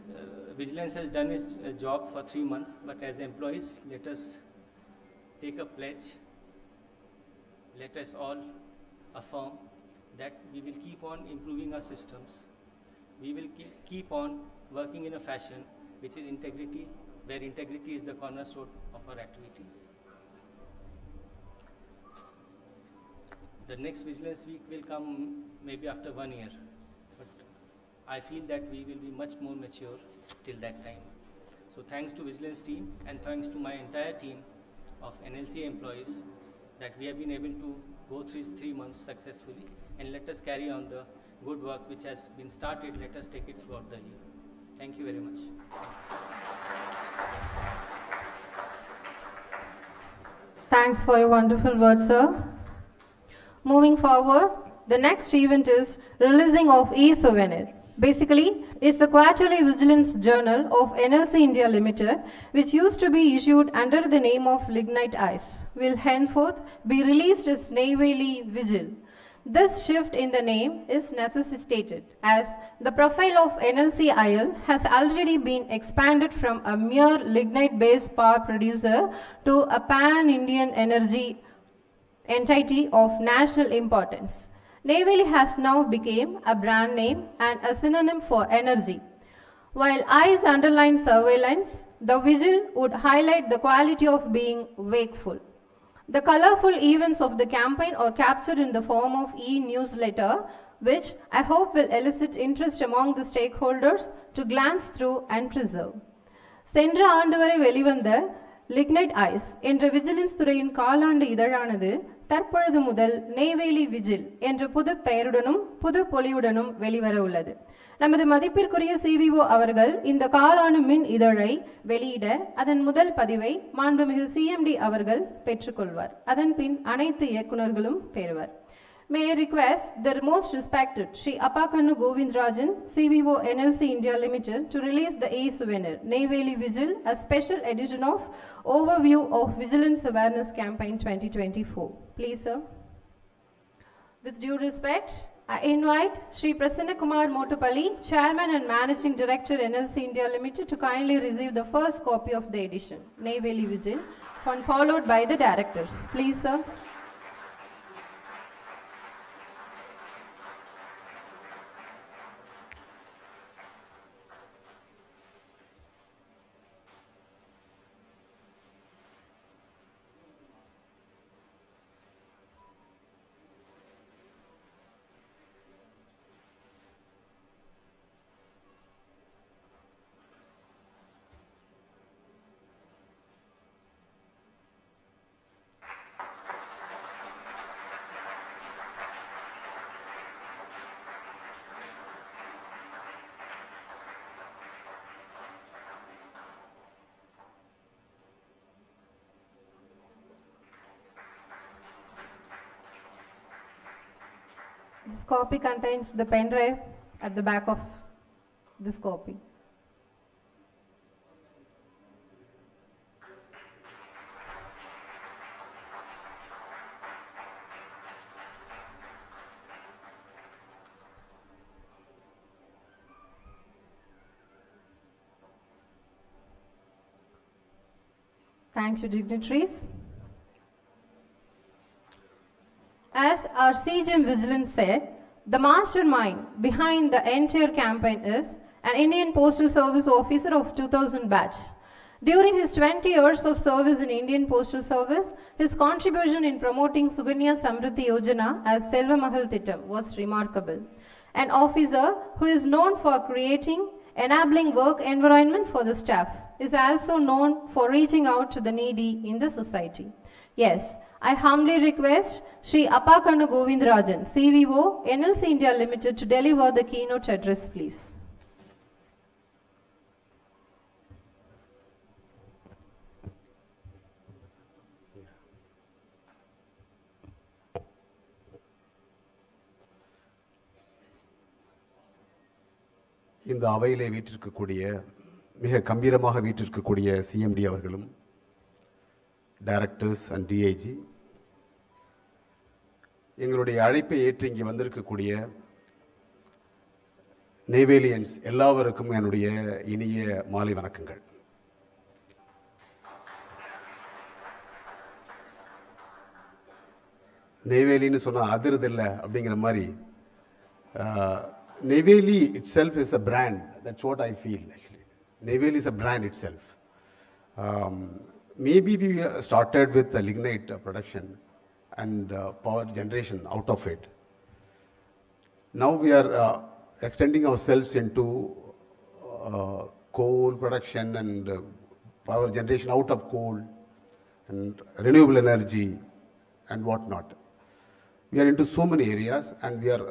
Vigilance has done its job for 3 months, but as employees, let us take a pledge. Let us all affirm that we will keep on improving our systems. We will keep on working in a fashion which is integrity, where integrity is the cornerstone of our activities. The next Vigilance Week will come maybe after 1 year, but I feel that we will be much more mature till that time. So thanks to Vigilance team and thanks to my entire team of NLC employees that we have been able to go through 3 months successfully, and let us carry on the good work which has been started. Let us take it throughout the year. Thank you very much. Thanks for your wonderful words, sir. Moving forward, the next event is releasing of e-souvenir. Basically, it's the quarterly vigilance journal of NLC India Limited, which used to be issued under the name of Dignitaries, will henceforth be released as NLCIL Vigil. This shift in the name is necessitated as the profile of NLCIL has already been expanded from a mere lignite-based power producer to a pan-Indian energy entity of national importance. NLCIL has now become a brand name and a synonym for energy. While eyes underline surveillance, the vigil would highlight the quality of being wakeful. The colorful events of the campaign are captured in the form of e-newsletter, which I hope will elicit interest among the stakeholders to glance through and preserve. சென்ற ஆண்டு வரை வெளிவந்த lignite ice என்ற vigilance துறையின் காலாண்டு இதழானது தற்பொழுது முதல் Neyveli vigil என்ற புது பெயருடனும் புது பொலிவுடனும் வெளிவர உள்ளது. நமது மதிப்பிற்குரிய சிபிஓ அவர்கள் இந்த காலாண்டு மின் இதழை வெளியிட அதன் முதல் பதிவை மாண்புமிகு சிஎம்டி அவர்கள் பெற்றுக்கொள்வார். அதன் பின் அனைத்து இயக்குநர்களும் பெறுவர். May I request the most respected Sri Appakannu Govindarajan, CBO NLC India Limited, to release the e-souvenir, Neyveli Vigil, a special edition of Overview of Vigilance Awareness Campaign 2024. Please, sir. With due respect, I invite Sri Prasanna Kumar Motupalli, Chairman and Managing Director NLC India Limited, to kindly receive the first copy of the edition, Neyveli Vigil, followed by the directors. Please, sir. This copy contains the pen drive at the back of this copy. Thank you, dignitaries. As our CGM Vigilance said, the mastermind behind the entire campaign is an Indian Postal Service officer of 2000 batch. During his 20 years of service in Indian Postal Service, his contribution in promoting Suganya Samriddhi Yojana as Selva Mahal Thittam was remarkable. An officer who is known for creating enabling work environment for the staff is also known for reaching out to the needy in the society. Yes, I humbly request Sri Appakannu Govindarajan, CVO, NLC India Limited, to deliver the keynote address, please. இந்த அவையிலே வீற்றிருக்கக்கூடிய மிக கம்பீரமாக வீற்றிருக்கக்கூடிய CMD அவர்களும் directors and DIG, எங்களுடைய அழைப்பை ஏற்று இங்கே வந்திருக்கக்கூடிய நெய்வேலியன்ஸ் எல்லாருக்கும் என்னுடைய இனிய மாலை வணக்கங்கள். நெய்வேலின்னு சொன்னா அதிர்தில்லை அப்படிங்கிற மாதிரி Neyveli itself is a brand. That's what I feel actually. Neyveli is a brand itself. Maybe we started with the lignite production and power generation out of it. Now we are extending ourselves into coal production and power generation out of coal and renewable energy and whatnot. We are into so many areas and we are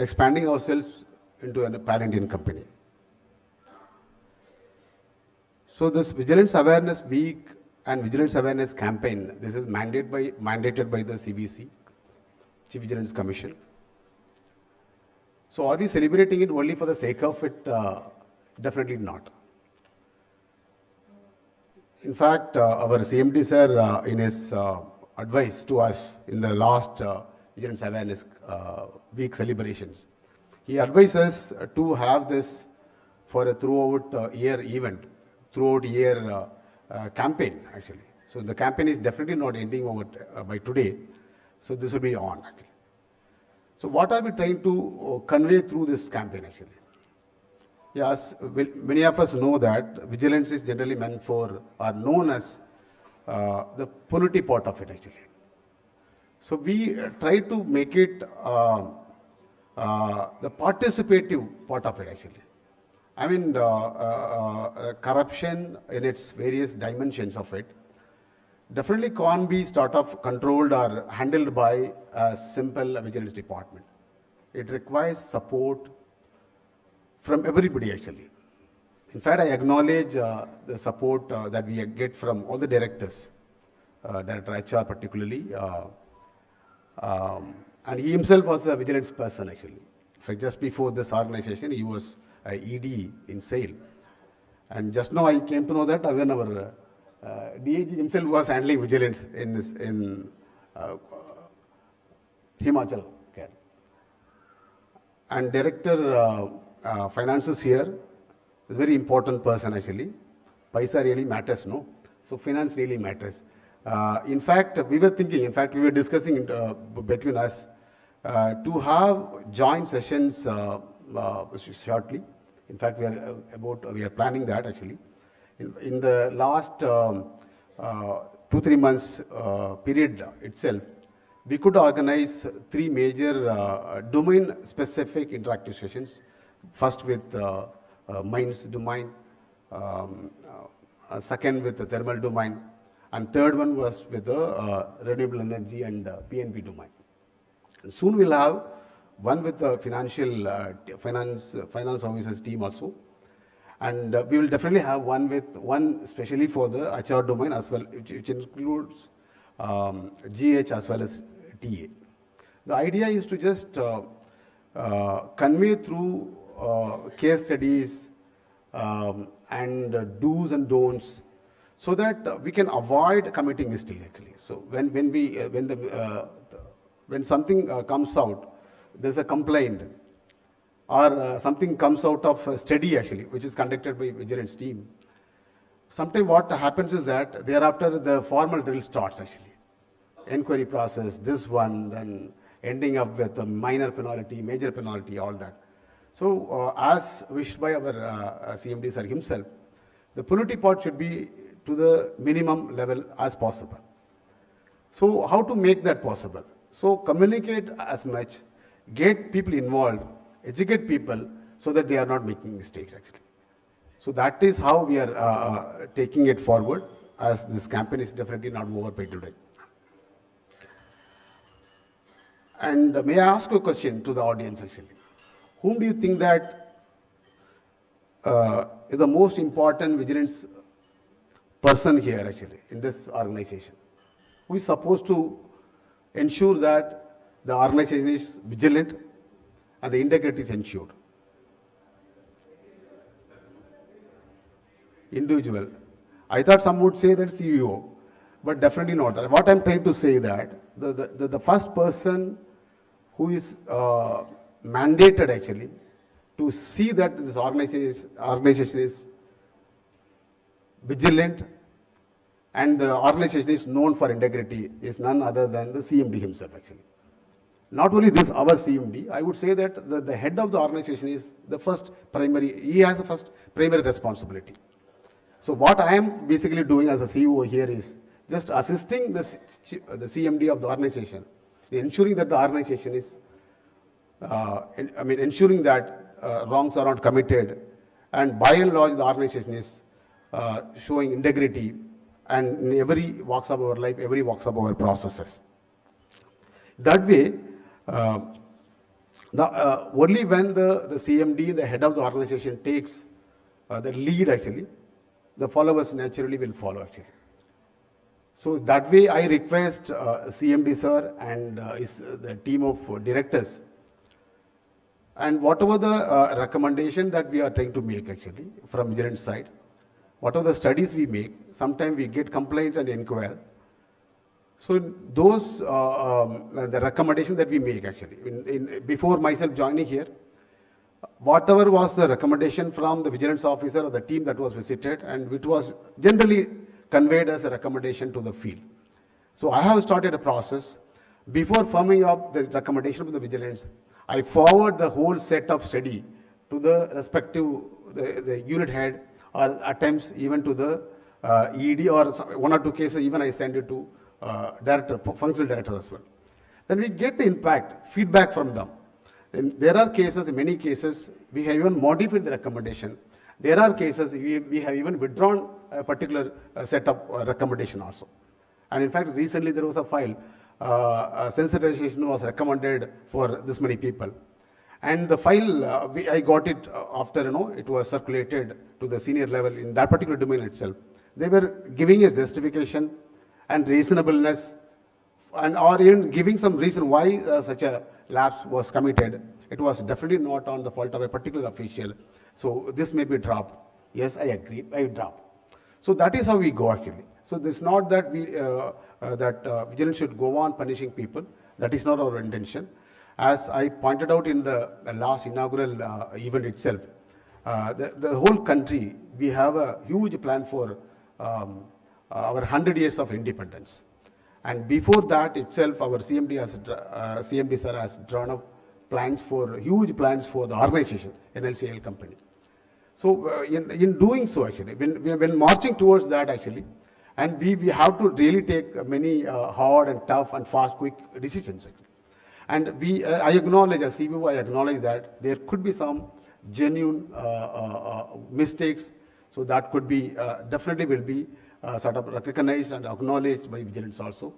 expanding ourselves into a pan-Indian company. So this Vigilance Awareness Week and Vigilance Awareness Campaign, this is mandated by the CVC, Chief Vigilance Commission. So are we celebrating it only for the sake of it? Definitely not. In fact, our CMD sir, in his advice to us in the last Vigilance Awareness Week celebrations, he advised us to have this for a throughout year event, throughout year campaign actually. So the campaign is definitely not ending over by today. So this will be on actually. So what are we trying to convey through this campaign actually? Yes, many of us know that vigilance is generally meant for, or known as the punitive part of it actually. So we try to make it the participative part of it actually. I mean, corruption in its various dimensions of it definitely can't be sort of controlled or handled by a simple vigilance department. It requires support from everybody actually. In fact, I acknowledge the support that we get from all the directors, Director HR particularly, and he himself was a vigilance person actually. In fact, just before this organization, he was a ED in SAIL. And just now I came to know that when our DAG himself was handling vigilance in Himachal. Okay. And Director Finances here is a very important person actually. Paisa really matters, no? So finance really matters. In fact, we were discussing between us to have joint sessions shortly. In fact, we are planning that actually. In the last 2-3 months period itself, we could organize 3 major domain-specific interactive sessions. First with mines domain, second with the thermal domain, and third one was with the renewable energy and PNP domain. And soon we'll have one with the finance services team also. And we will definitely have one especially for the HR domain as well, which includes GH as well as TA. The idea is to just convey through case studies and do's and don'ts, so that we can avoid committing mistakes actually. So when something comes out, there's a complaint, or something comes out of a study actually, which is conducted by vigilance team. Sometimes what happens is that thereafter the formal drill starts actually. Inquiry process, this one, then ending up with a minor penalty, major penalty, all that. So as wished by our CMD sir himself, the punitive part should be to the minimum level as possible. So how to make that possible? So communicate as much, get people involved, educate people so that they are not making mistakes actually. So that is how we are taking it forward, as this campaign is definitely not over by today. And may I ask a question to the audience actually? Whom do you think that is the most important vigilance person here actually in this organization? Who is supposed to ensure that the organization is vigilant and the integrity is ensured? Individual. I thought some would say that CEO, but definitely not. What I'm trying to say that the first person who is mandated actually to see that this organization is vigilant and the organization is known for integrity is none other than the CMD himself actually. Not only this, our CMD, I would say that the head of the organization is the first primary, he has the first primary responsibility. So what I am basically doing as a CEO here is just assisting the CMD of the organization, ensuring that the organization is, ensuring that wrongs are not committed, and by and large the organization is showing integrity and in every walks of our life, every walks of our processes. That way, Only when the CMD, the head of the organization, takes the lead actually, the followers naturally will follow actually. So that way I request CMD sir and the team of directors, and whatever the recommendation that we are trying to make actually from Vigilance side, whatever the studies we make, sometimes we get complaints and inquire. So those, the recommendation that we make actually, before myself joining here, whatever was the recommendation from the Vigilance officer or the team that was visited, and which was generally conveyed as a recommendation to the field. So I have started a process. Before firming up the recommendation of the Vigilance, I forward the whole set of study to the respective the unit head, or at times even to the ED, or one or two cases even I send it to director, functional director as well. Then we get the impact, feedback from them. Then there are cases, in many cases, we have even modified the recommendation. There are cases we have even withdrawn a particular set of recommendation also. And in fact, recently there was a file, sensitization was recommended for this many people. And the file, I got it after, it was circulated to the senior level in that particular domain itself. They were giving us justification and reasonableness, and or even giving some reason why such a lapse was committed. It was definitely not on the fault of a particular official. So this may be dropped. Yes, I agree, I dropped. So that is how we go actually. So this is not that we Vigilance should go on punishing people. That is not our intention. As I pointed out in the last inaugural event itself, the whole country, we have a huge plan for our 100 years of independence. And before that itself, our CMD sir has drawn up huge plans for the organization, NLCIL company. So in doing so actually, when marching towards that actually, and we have to really take many hard and tough and fast, quick decisions actually. And I acknowledge, as CBO, I acknowledge that there could be some genuine mistakes. So that could be, definitely will be sort of recognized and acknowledged by Vigilance also.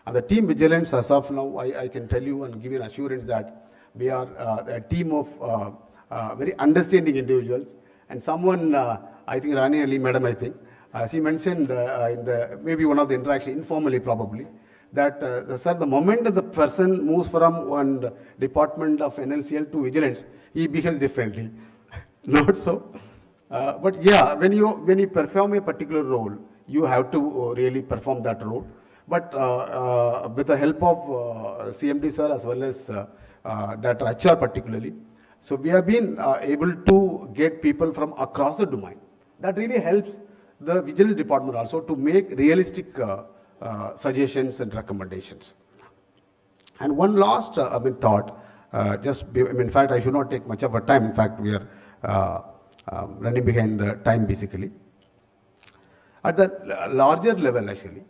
And the team Vigilance, as of now, I can tell you and give you an assurance that we are a team of very understanding individuals. And someone, I think Rani Ali Madam, I think, she mentioned in maybe one of the interactions, informally probably, that sir, the moment that the person moves from one department of NLCIL to Vigilance, he behaves differently. Not so. But yeah, when you perform a particular role, you have to really perform that role. But with the help of CMD sir as well as Dr. HR particularly, so we have been able to get people from across the domain. That really helps the Vigilance department also to make realistic suggestions and recommendations. And one last thought, in fact, I should not take much of a time. In fact, we are running behind the time basically. At the larger level actually,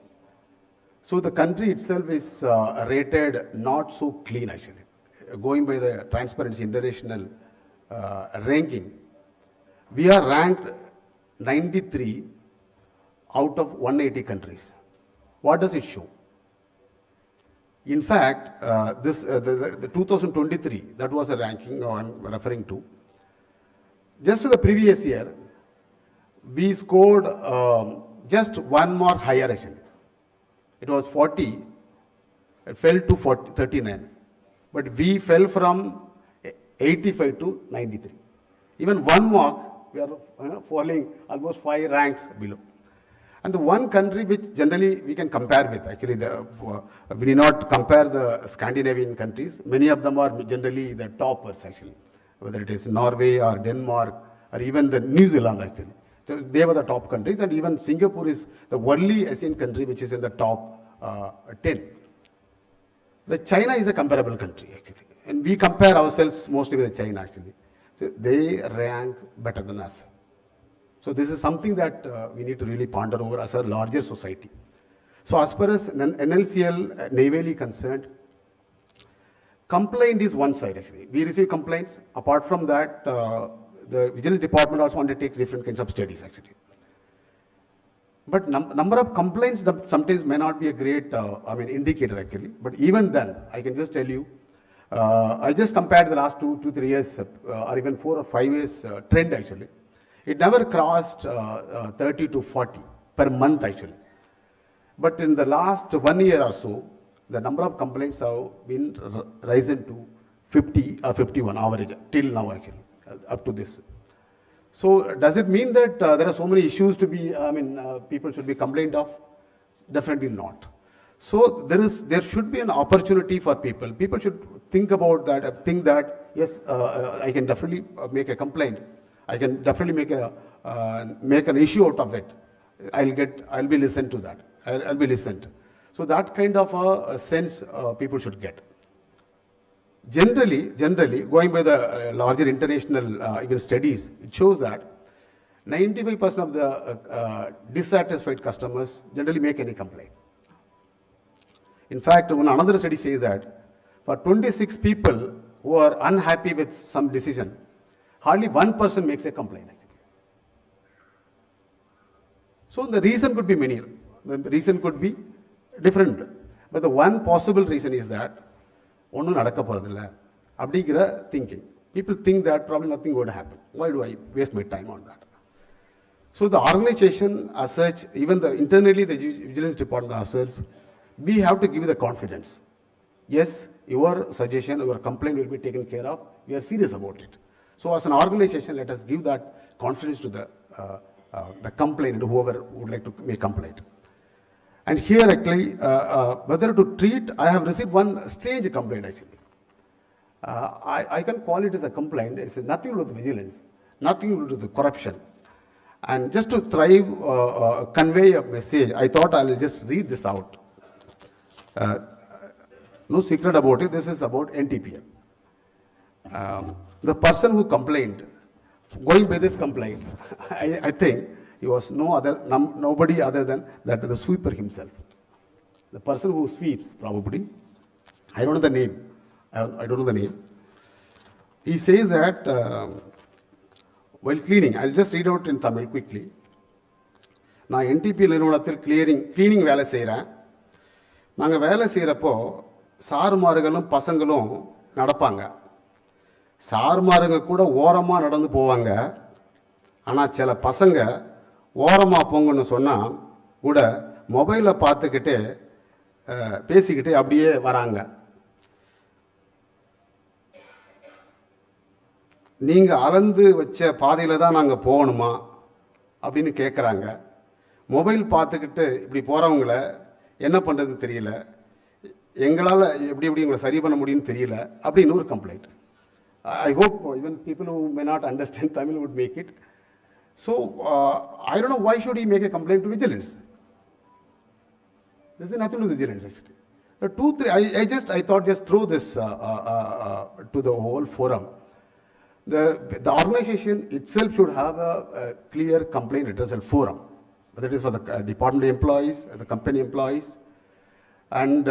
so the country itself is rated not so clean actually. Going by the Transparency International ranking, we are ranked 93 out of 180 countries. What does it show? In fact, the 2023, that was a ranking I'm referring to. Just the previous year, we scored just one mark higher actually. It was 40, it fell to 39. But we fell from 85 to 93. Even one mark, we are falling almost 5 ranks below. And the one country which generally we can compare with, actually, we need not compare the Scandinavian countries. Many of them are generally the toppers, actually, whether it is Norway or Denmark or even the New Zealand, actually. So they were the top countries, and even Singapore is the only Asian country which is in the top 10. The China is a comparable country, actually, and we compare ourselves mostly with China, actually. So they rank better than us. So this is something that we need to really ponder over as a larger society. So as far as NLCIL naively concerned, complaint is one side actually. We receive complaints. Apart from that, the Vigilance department also undertakes different kinds of studies actually. But number of complaints sometimes may not be a great indicator actually. But even then, I can just tell you, I just compared the last 2-3 years, or even 4 or 5 years trend actually. It never crossed 30 to 40 per month actually. But in the last 1 year or so, the number of complaints have been risen to 50 or 51 average till now actually, up to this. So does it mean that there are so many issues to be, people should be complained of? Definitely not. So there should be an opportunity for people. People should think about that, think that, yes, I can definitely make a complaint. I can definitely make an issue out of it. I'll be listened to that. I'll be listened. So that kind of a sense people should get. Generally, going by the larger international even studies, it shows that 95% of the dissatisfied customers generally make any complaint. In fact, another study says that for 26 people who are unhappy with some decision, hardly 1% makes a complaint. Actually. So the reason could be many. The reason could be different. But the one possible reason is that thinking. People think that probably nothing would happen. Why do I waste my time on that? So the organization as such, even internally the vigilance department as such, we have to give the confidence. Yes, your suggestion, your complaint will be taken care of. We are serious about it. So as an organization, let us give that confidence to the complainant, whoever would like to make complaint. And here actually, whether to treat, I have received one strange complaint actually. I can call it as a complaint. It's nothing to do with vigilance, nothing to do with the corruption. And just to try convey a message, I thought I'll just read this out. No secret about it, this is about NTPL. The person who complained, going by this complaint, I think he was nobody other than the sweeper himself. The person who sweeps, probably. I don't know the name. I don't know the name. He says that while cleaning, I'll just read out in Tamil quickly. நான் NTPL நிறுவனத்தில் cleaning வேலை செய்கிறேன். நாங்கள் வேலை செய்கிறப்போ சாருமார்களும் பசங்களும் நடப்பாங்க. சாருமாருங்க கூட ஓரமாக நடந்து போவாங்க. ஆனால் சில பசங்க ஓரமாக போங்கன்னு சொன்னால் கூட மொபைலை பார்த்துக்கிட்டே பேசிக்கிட்டே அப்படியே வராங்க. நீங்கள் அளந்து வச்ச பாதையில் தான் நாங்கள் போகணுமா அப்படின்னு கேட்குறாங்க. மொபைல் பார்த்துக்கிட்டு இப்படி போகிறவங்கள என்ன பண்ணுறதுன்னு தெரியல, எங்களால் எப்படி உங்களை சரி பண்ண முடியும்னு தெரியல அப்படின்னு ஒரு complaint. I hope even people who may not understand Tamil would make it. So, I don't know why should he make a complaint to vigilance. This is nothing to do with vigilance actually. I thought just throw this to the whole forum. The organization itself should have a clear complaint redressal forum, whether it is for the department employees, the company employees. And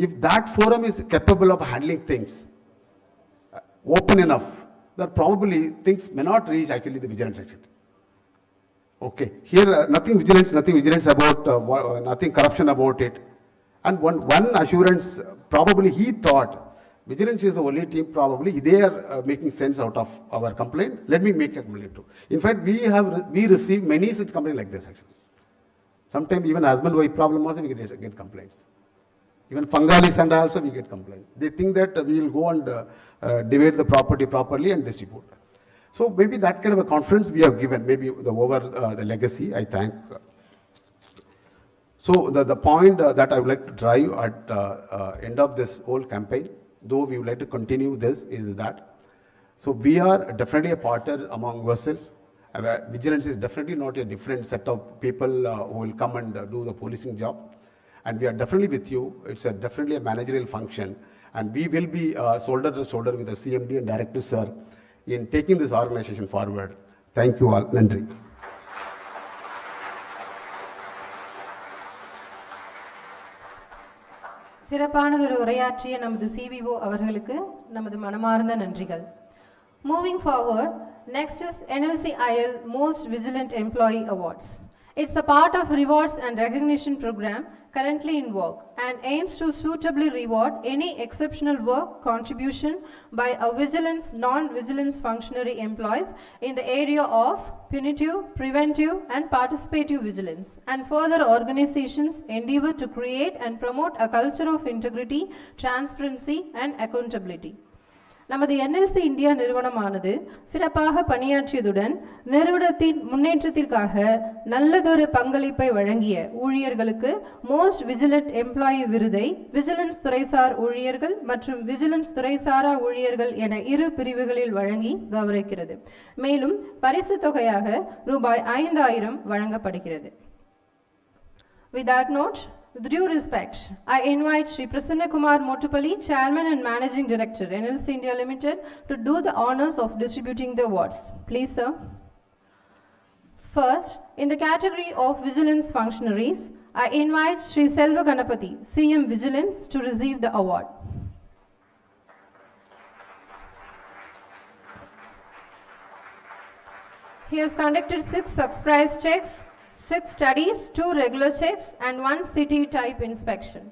if that forum is capable of handling things open enough, that probably things may not reach actually the vigilance section. Okay, here nothing vigilance about, nothing corruption about it. And one assurance, probably he thought, vigilance is the only team, probably they are making sense out of our complaint. Let me make a complaint too. In fact, we receive many such complaints like this actually. Sometimes even husband-wife problem also we get complaints. Even Pangalis and also we get complaints. They think that we will go and divide the property properly and distribute. So maybe that kind of a confidence we have given, maybe over the legacy, I thank. So the point that I would like to drive at end of this whole campaign, though we would like to continue this, is that. So we are definitely a partner among ourselves. Vigilance is definitely not a different set of people who will come and do the policing job. And we are definitely with you. It's definitely a managerial function. And we will be shoulder to shoulder with the CMD and Director Sir in taking this organization forward. Thank you all. Nandri. சிறப்பானதொரு உரையாற்றிய நமது CVO அவர்களுக்கு நமது மனமார்ந்த நன்றிகள். Moving forward, next is NLCIL Most Vigilant Employee Awards. It's a part of rewards and recognition program currently in work and aims to suitably reward any exceptional work contribution by a vigilance, non-vigilance functionary employees in the area of punitive, preventive and participative vigilance, and further organizations endeavor to create and promote a culture of integrity, transparency and accountability. நமது NLC India நிறுவனமானது சிறப்பாக பணியாற்றியதுடன் நிறுவனத்தின் முன்னேற்றத்திற்காக நல்லதொரு பங்களிப்பை வழங்கிய ஊழியர்களுக்கு most vigilant employee விருதை விஜிலன்ஸ் துறைசார் ஊழியர்கள் மற்றும் விஜிலன்ஸ் துறைசாரா ஊழியர்கள் என இரு பிரிவுகளில் வழங்கி கௌரவிக்கிறது. மேலும் பரிசு தொகையாக ரூபாய் 5000 வழங்கப்படுகிறது. With that note, with due respect, I invite Shri Prasanna Kumar Motupalli, Chairman and Managing Director, NLC India Limited, to do the honors of distributing the awards. Please, sir. First, in the category of vigilance functionaries, I invite Shri Selva Ganapati, CM Vigilance, to receive the award. He has conducted 6 surprise checks, 6 studies, 2 regular checks and 1 city type inspection.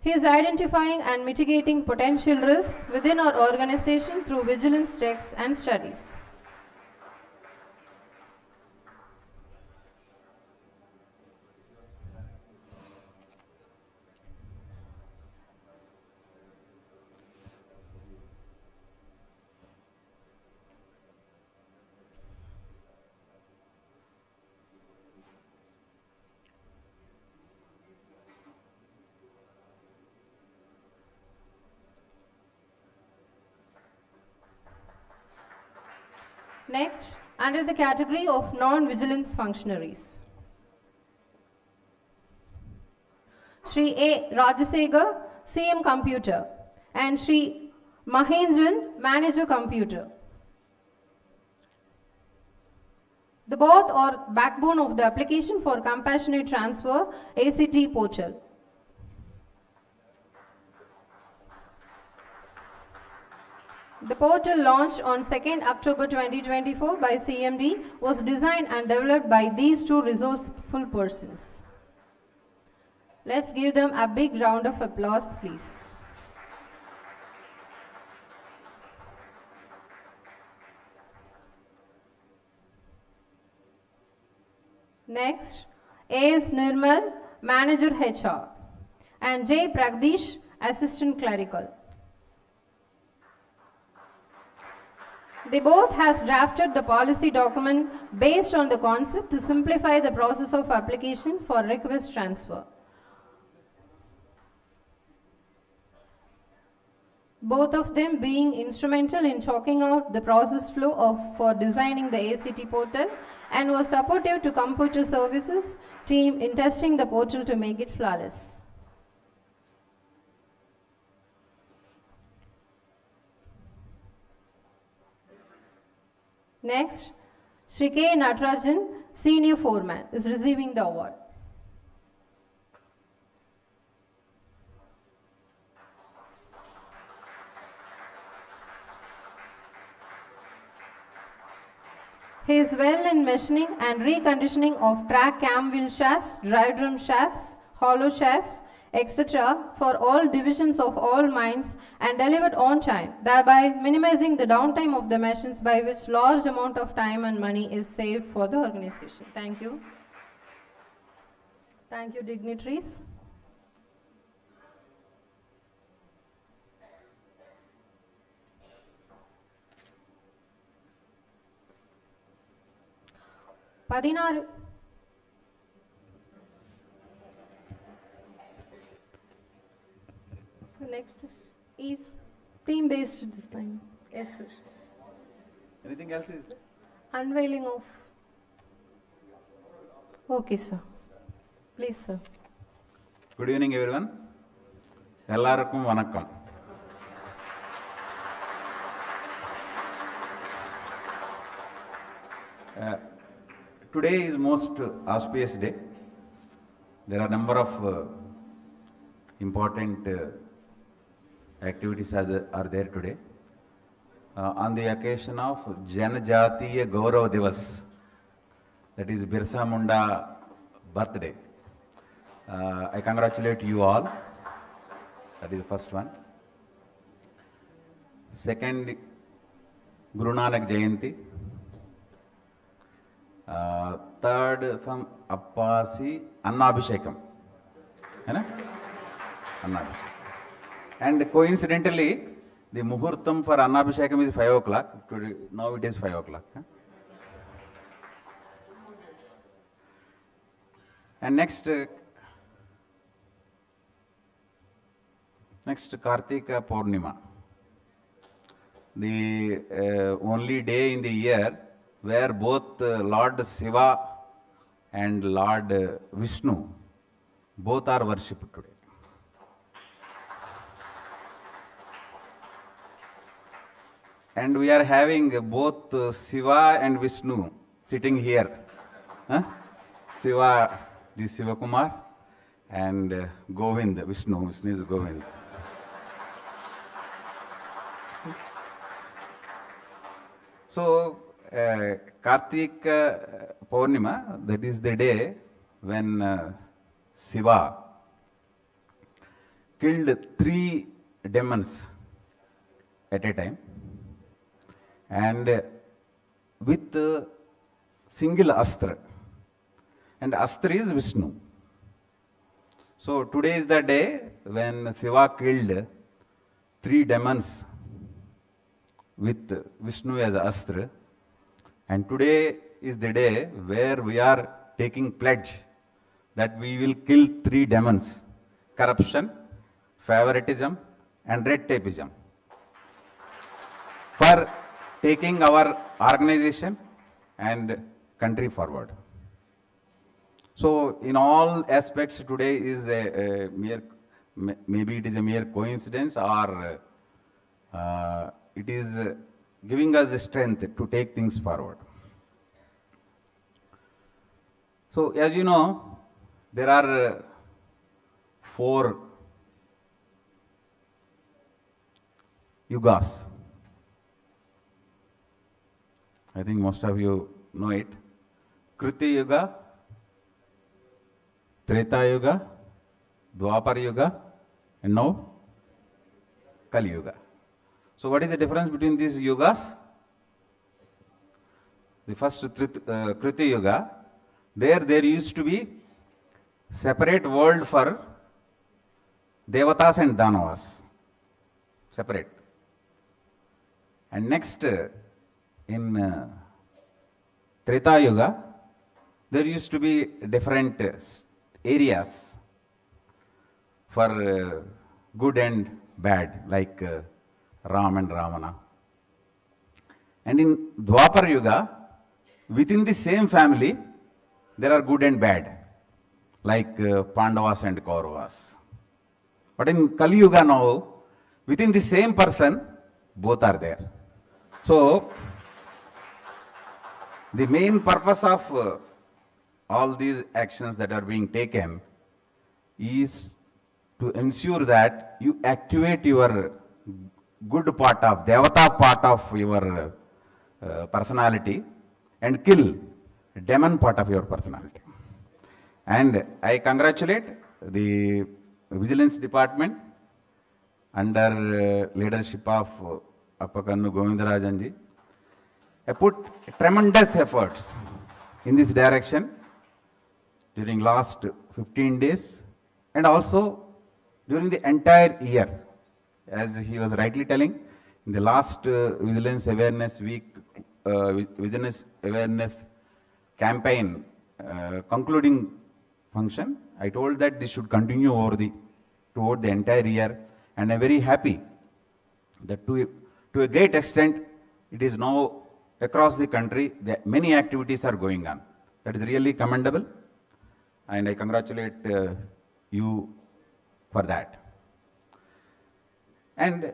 He is identifying and mitigating potential risks within our organization through vigilance checks and studies. Next, under the category of non-vigilance functionaries, Shri A. Rajasegar, CM Computer, and Shri Mahendran, Manager Computer. The both are backbone of the application for compassionate transfer ACT portal. The portal launched on 2nd October 2024 by CMD was designed and developed by these two resourceful persons. Let's give them a big round of applause, please. Next, A.S. Nirmal, Manager HR, and J. Pragdish, Assistant Clerical. They both has drafted the policy document based on the concept to simplify the process of application for request transfer. Both of them being instrumental in chalking out the process flow for designing the ACT portal and was supportive to computer services team in testing the portal to make it flawless. Next, Shri K. Natarajan, Senior Foreman, is receiving the award. He is well in machining and reconditioning of track cam wheel shafts, drive drum shafts, hollow shafts, etc. for all divisions of all mines and delivered on time, thereby minimizing the downtime of the machines, by which large amount of time and money is saved for the organization. Thank you. Thank you, dignitaries. Padinaru. So next is theme-based design. Yes, sir. Anything else is there? Unveiling of. Okay, sir. Please, sir. Good evening, everyone. எல்லாருக்கும் வணக்கம். Today is most auspicious day. There are a number of important activities are there today. On the occasion of Janajatiya Gaurav Divas, that is Birsa Munda birthday. I congratulate you all. That is the first one. Second, Guru Nanak Jayanti. Third, some Appasi Annabhishekam. And coincidentally, the Muhurtam for Annabhishekam is 5 o'clock. Today, now it is 5 o'clock. And next Kartika Purnima. The only day in the year where both Lord Shiva and Lord Vishnu both are worshipped today. And we are having both Shiva and Vishnu sitting here. Shiva, the Shiva Kumar, and Govind, Vishnu is Govind. So, Kartika Purnima, that is the day when Shiva killed 3 demons at a time, and with single astra, and astra is Vishnu. So today is the day when Shiva killed 3 demons with Vishnu as astra, and today is the day where we are taking pledge that we will kill 3 demons: corruption, favoritism and red tapeism, for taking our organization and country forward. So in all aspects, today is a mere, maybe it is a mere coincidence, or it is giving us the strength to take things forward. So as you know, there are 4 yugas. I think most of you know it. Kriti Yuga, Treta Yuga, Dwapar Yuga, and now Kali Yuga. So what is the difference between these yugas? The first Kriti Yuga, there used to be separate world for Devatas and Danavas. Separate. And next, in Treta Yuga, there used to be different areas for good and bad, like Ram and Ravana. And in Dwapar Yuga, within the same family, there are good and bad, like Pandavas and Kauravas. But in Kali Yuga now, within the same person, both are there. So, the main purpose of all these actions that are being taken is to ensure that you activate your good part of, Devata part of your personality and kill demon part of your personality. And I congratulate the Vigilance Department under leadership of Appakannu Govindarajanji. I put tremendous efforts in this direction during last 15 days and also during the entire year. As he was rightly telling, in the last Vigilance Awareness Week, Vigilance Awareness Campaign concluding function, I told that this should continue toward the entire year, and I'm very happy that to a great extent it is now across the country that many activities are going on. That is really commendable, and I congratulate you for that. And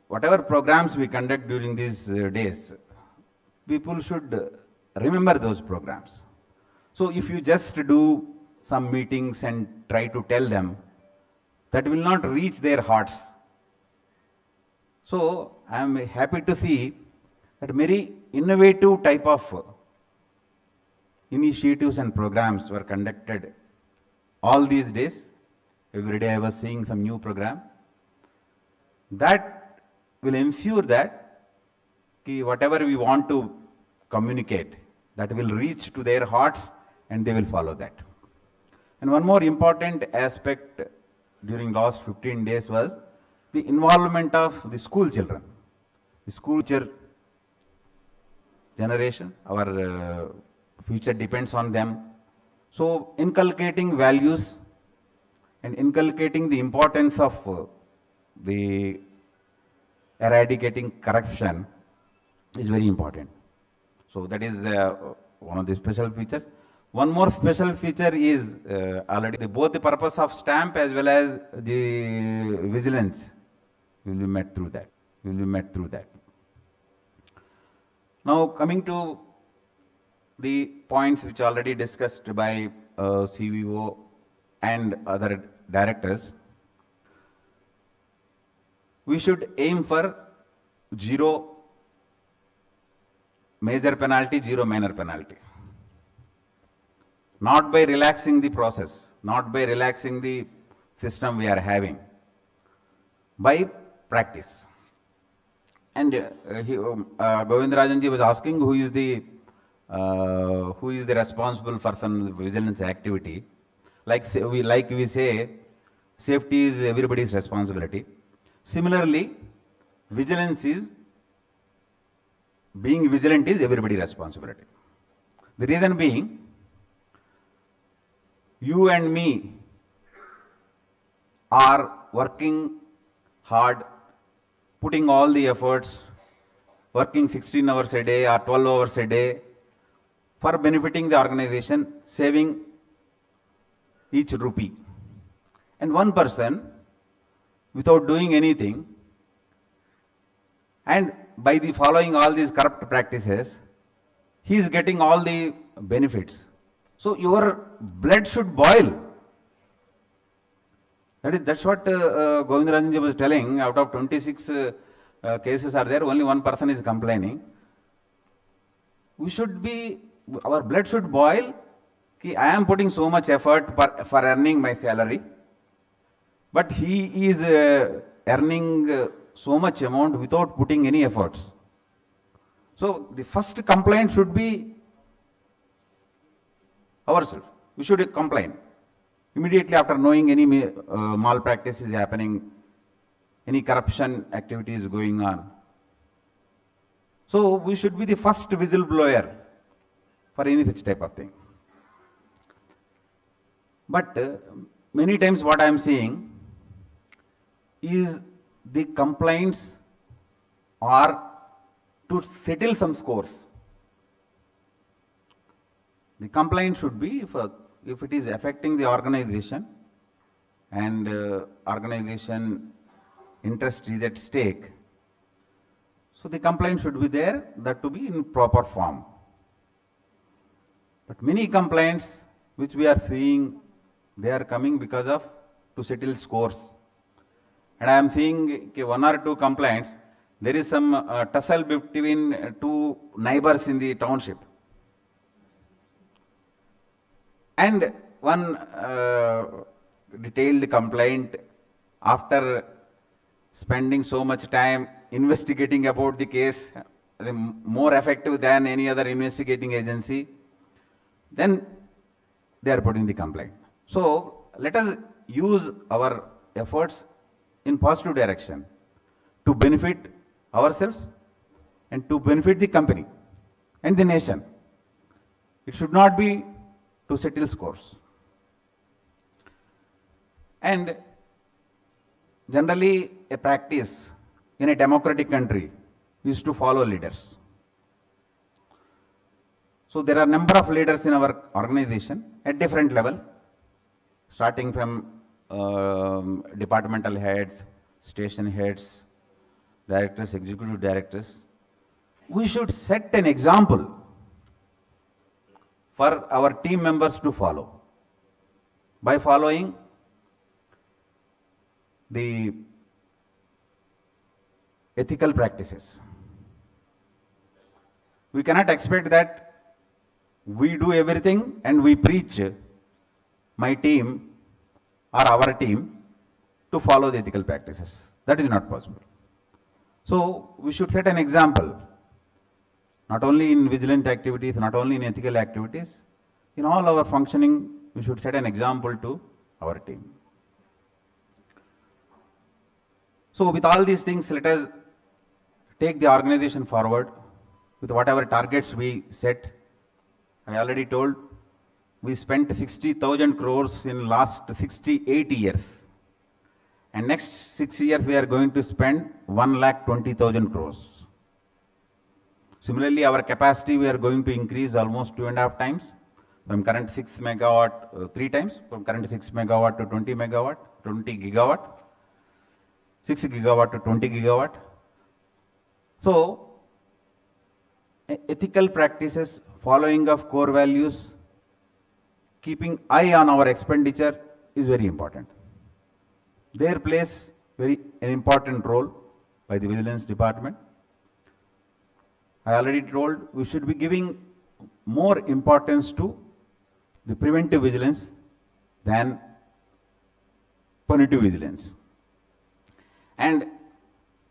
whatever programs we conduct during these days, people should remember those programs. So if you just do some meetings and try to tell them, that will not reach their hearts. So I am happy to see that very innovative type of initiatives and programs were conducted all these days. Every day I was seeing some new program. That will ensure that whatever we want to communicate, that will reach to their hearts and they will follow that. And one more important aspect during last 15 days was the involvement of the school children. The school generation, our future depends on them. So inculcating values and inculcating the importance of the eradicating corruption is very important. So that is one of the special features. One more special feature is already both the purpose of stamp as well as the vigilance will be met through that. Now coming to the points which already discussed by CVO and other directors, we should aim for 0 major penalty, 0 minor penalty. Not by relaxing the process, not by relaxing the system we are having, by practice. And Govindarajanji was asking who is the responsible person for vigilance activity. Like we say, safety is everybody's responsibility. Similarly, being vigilant is everybody's responsibility. The reason being, you and me are working hard, putting all the efforts, working 16 hours a day or 12 hours a day for benefiting the organization, saving each rupee. And one person, without doing anything, and by the following all these corrupt practices, he is getting all the benefits. So your blood should boil. That's what Govindarajanji was telling. Out of 26 cases are there, only one person is complaining. Our blood should boil. I am putting so much effort for earning my salary, but he is earning so much amount without putting any efforts. So the first complaint should be ourselves. We should complain. Immediately after knowing any malpractice is happening, any corruption activity is going on. So we should be the first whistleblower for any such type of thing. But many times what I am seeing is the complaints are to settle some scores. The complaint should be if it is affecting the organization and organization interest is at stake. So the complaint should be there, that to be in proper form. But many complaints which we are seeing, they are coming because of to settle scores. And I am seeing one or two complaints, there is some tussle between two neighbors in the township. And one detailed complaint, after spending so much time investigating about the case, more effective than any other investigating agency, then they are putting the complaint. So let us use our efforts in positive direction to benefit ourselves and to benefit the company and the nation. It should not be to settle scores. And generally a practice in a democratic country is to follow leaders. So there are a number of leaders in our organization at different levels, starting from departmental heads, station heads, directors, executive directors. We should set an example for our team members to follow by following the ethical practices. We cannot expect that we do everything and we preach my team or our team to follow the ethical practices. That is not possible. So we should set an example, not only in vigilant activities, not only in ethical activities, in all our functioning, we should set an example to our team. So with all these things, let us take the organization forward with whatever targets we set. I already told, we spent 60,000 crores in last 68 years. And next 6 years, we are going to spend 1,20,000 crores. Similarly, our capacity, we are going to increase almost 2.5 times. From current 6 megawatt, 3 times, from current 6 megawatt to 20 megawatt, 20 gigawatt, 6 gigawatt to 20 gigawatt. So, ethical practices, following of core values, keeping eye on our expenditure is very important. There plays an important role by the Vigilance Department. I already told we should be giving more importance to the preventive vigilance than punitive vigilance. And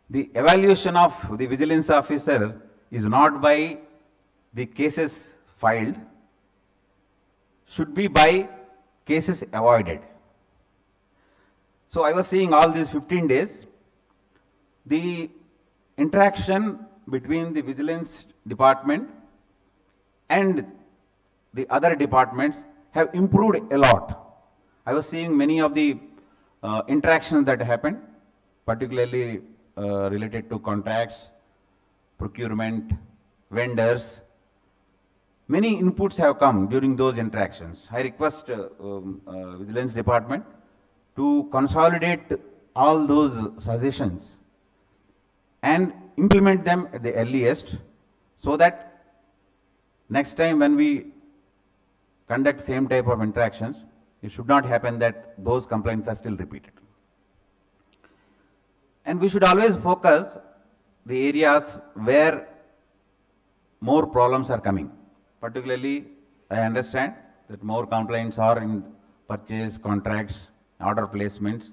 the evaluation of the vigilance officer is not by the cases filed, should be by cases avoided. So I was seeing all these 15 days, the interaction between the vigilance department and the other departments have improved a lot. I was seeing many of the interactions that happened, particularly related to contracts, procurement, vendors. Many inputs have come during those interactions. I request Vigilance Department to consolidate all those suggestions and implement them at the earliest, so that next time when we conduct same type of interactions, it should not happen that those complaints are still repeated. And we should always focus the areas where more problems are coming. Particularly, I understand that more complaints are in purchase, contracts, order placements.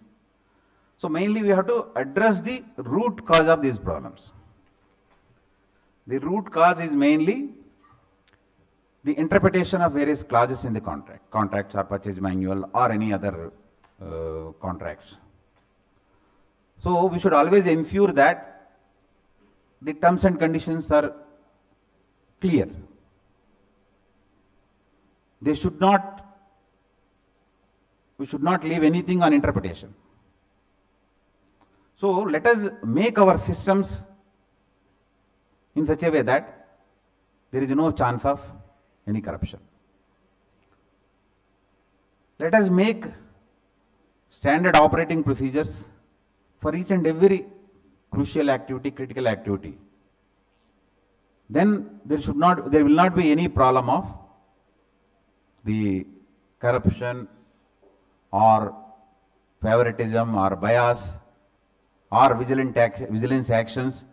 So mainly we have to address the root cause of these problems. The root cause is mainly the interpretation of various clauses in the contracts or purchase manual or any other contracts. So we should always ensure that the terms and conditions are clear. We should not leave anything on interpretation. So let us make our systems in such a way that there is no chance of any corruption. Let us make standard operating procedures for each and every crucial activity, critical activity. Then there will not be any problem of the corruption or favoritism or bias or vigilance actions.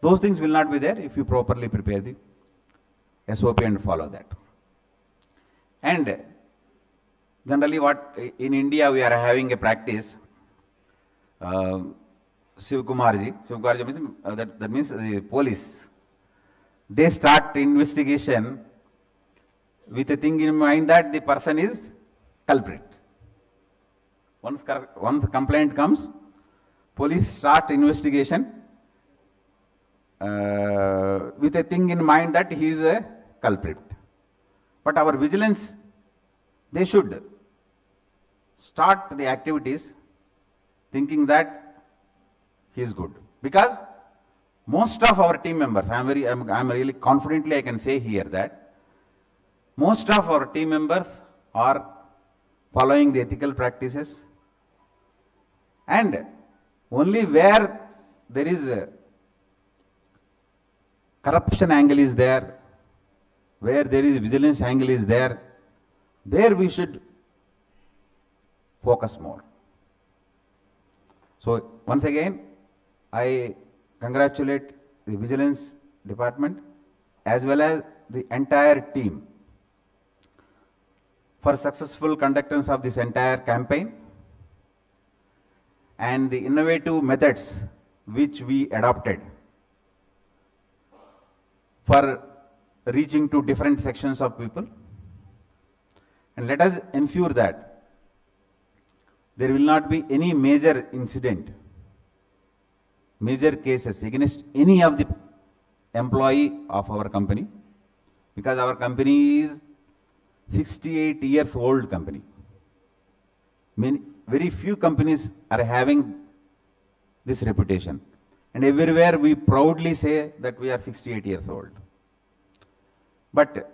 Those things will not be there if you properly prepare the SOP and follow that. And generally what in India we are having a practice, Shivkumarji means, that means the police, they start investigation with a thing in mind that the person is culprit. Once complaint comes, police start investigation with a thing in mind that he is a culprit. But our vigilance, they should start the activities thinking that he is good. Because most of our team members, I'm really confidently I can say here that most of our team members are following the ethical practices, and only where there is a corruption angle is there, where there is vigilance angle is there, there we should focus more. So once again, I congratulate the Vigilance Department as well as the entire team for successful conductance of this entire campaign and the innovative methods which we adopted for reaching to different sections of people. And let us ensure that there will not be any major incident, major cases against any of the employee of our company, because our company is 68 years old company. Very few companies are having this reputation, and everywhere we proudly say that we are 68 years old. But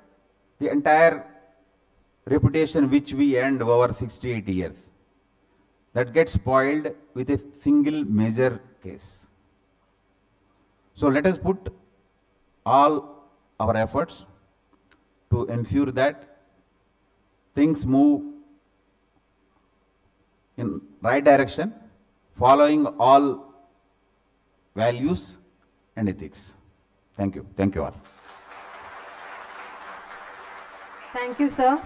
the entire reputation which we earned over 68 years, that gets spoiled with a single major case. So let us put all our efforts to ensure that things move in right direction, following all values and ethics. Thank you. Thank you all. Thank you, sir.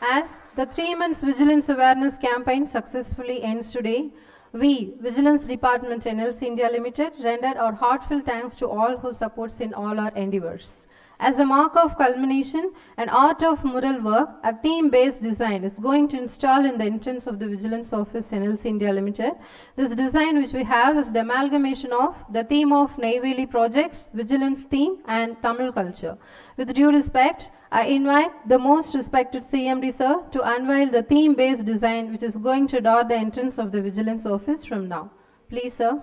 As the 3 months Vigilance Awareness Campaign successfully ends today, we, Vigilance Department NLC India Limited, render our heartfelt thanks to all who supports in all our endeavors. As a mark of culmination and art of mural work, a theme-based design is going to install in the entrance of the Vigilance Office NLC India Limited. This design which we have is the amalgamation of the theme of Neyveli projects, Vigilance theme and Tamil culture. With due respect, I invite the most respected CMD sir to unveil the theme-based design which is going to dot the entrance of the Vigilance Office from now. Please, sir.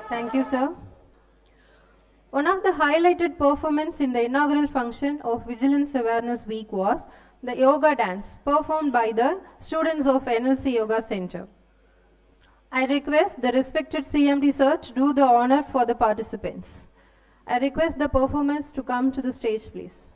Thank you, sir. One of the highlighted performances in the inaugural function of Vigilance Awareness Week was the yoga dance performed by the students of NLC Yoga Center. I request the respected CMD sir to do the honor for the participants. I request the performers to come to the stage, please.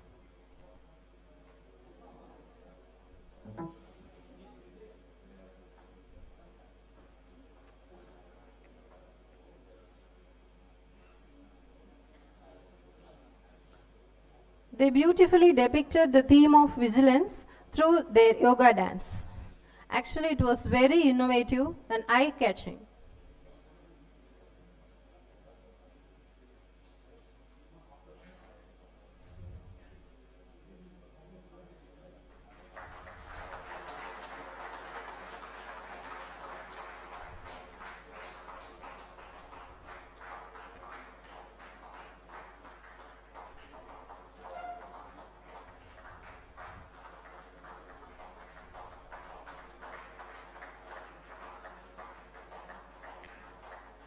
They beautifully depicted the theme of vigilance through their yoga dance. Actually, it was very innovative and eye-catching.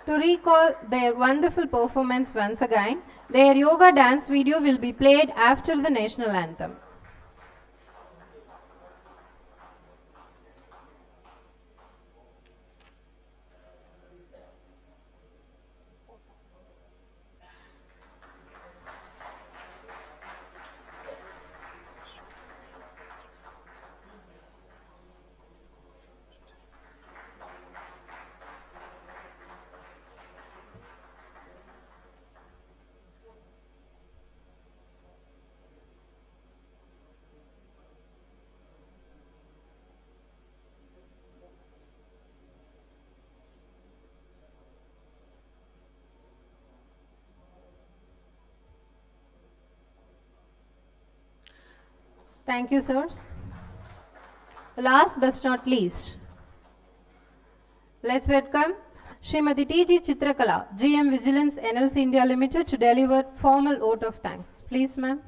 To recall their wonderful performance once again, their yoga dance video will be played after the national anthem. Thank you, sirs. Last but not least, let's welcome Srimati T.G. Chitrakala, GM Vigilance NLC India Limited, to deliver formal vote of thanks. Please, ma'am.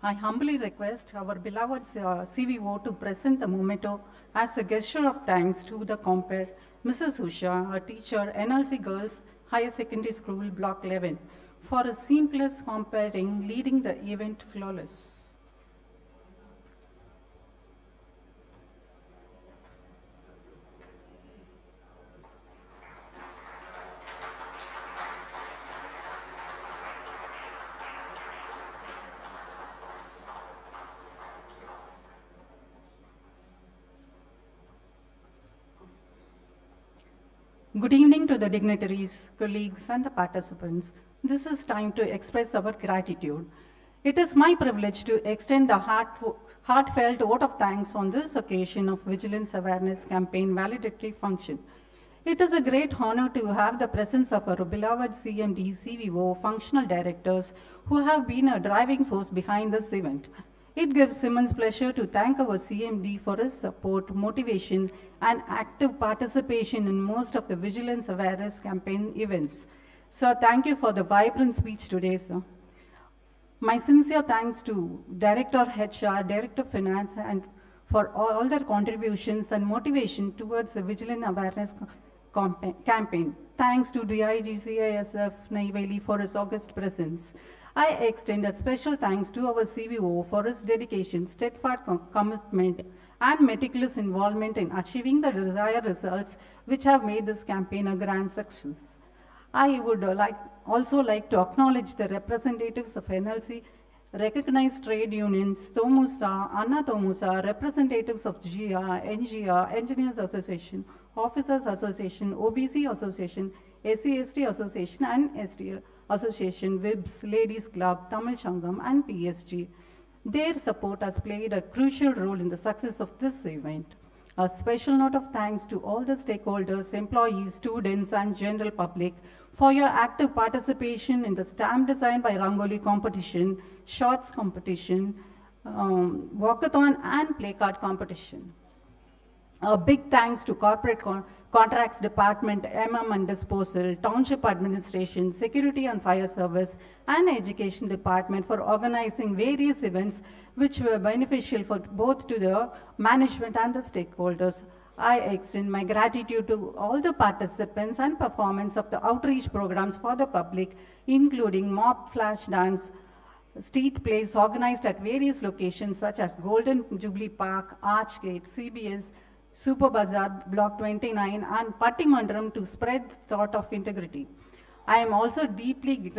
I humbly request our beloved CVO to present the memento as a gesture of thanks to the compere, Mrs. Usha, a teacher, NLC Girls Higher Secondary School, Block 11, for a seamless comparing, leading the event flawless. Good evening to the dignitaries, colleagues, and the participants. This is time to express our gratitude. It is my privilege to extend the heartfelt vote of thanks on this occasion of Vigilance Awareness Campaign Valedictory function. It is a great honor to have the presence of our beloved CMD, CVO, functional directors who have been a driving force behind this event. It gives immense pleasure to thank our CMD for his support, motivation, and active participation in most of the Vigilance Awareness Campaign events. Sir, thank you for the vibrant speech today, sir. My sincere thanks to Director HR, Director Finance, and for all their contributions and motivation towards the Vigilance Awareness campaign. Thanks to DIGCISF Neyveli for his august presence. I extend a special thanks to our CVO for his dedication, steadfast commitment, and meticulous involvement in achieving the desired results which have made this campaign a grand success. I would also like to acknowledge the representatives of NLC, recognized trade unions, Tomusa, Anna Tomusa, representatives of GIA, NGIA, Engineers Association, Officers Association, OBC Association, SC/ST Association, and ST Association, WIBS, Ladies Club, Tamil Sangam, and PSG. Their support has played a crucial role in the success of this event. A special note of thanks to all the stakeholders, employees, students, and general public for your active participation in the stamp design by Rangoli competition, shorts competition, walkathon, and placard competition. A big thanks to Corporate Contracts Department, and Disposal, Township Administration, Security and Fire Service, and Education Department for organizing various events which were beneficial for both to the management and the stakeholders. I extend my gratitude to all the participants and performance of the outreach programs for the public, including mob flash dance, street plays organized at various locations such as Golden Jubilee Park, Archgate, CBS, Super Bazaar, Block 29, and Pattimandram to spread thought of integrity. I am also deeply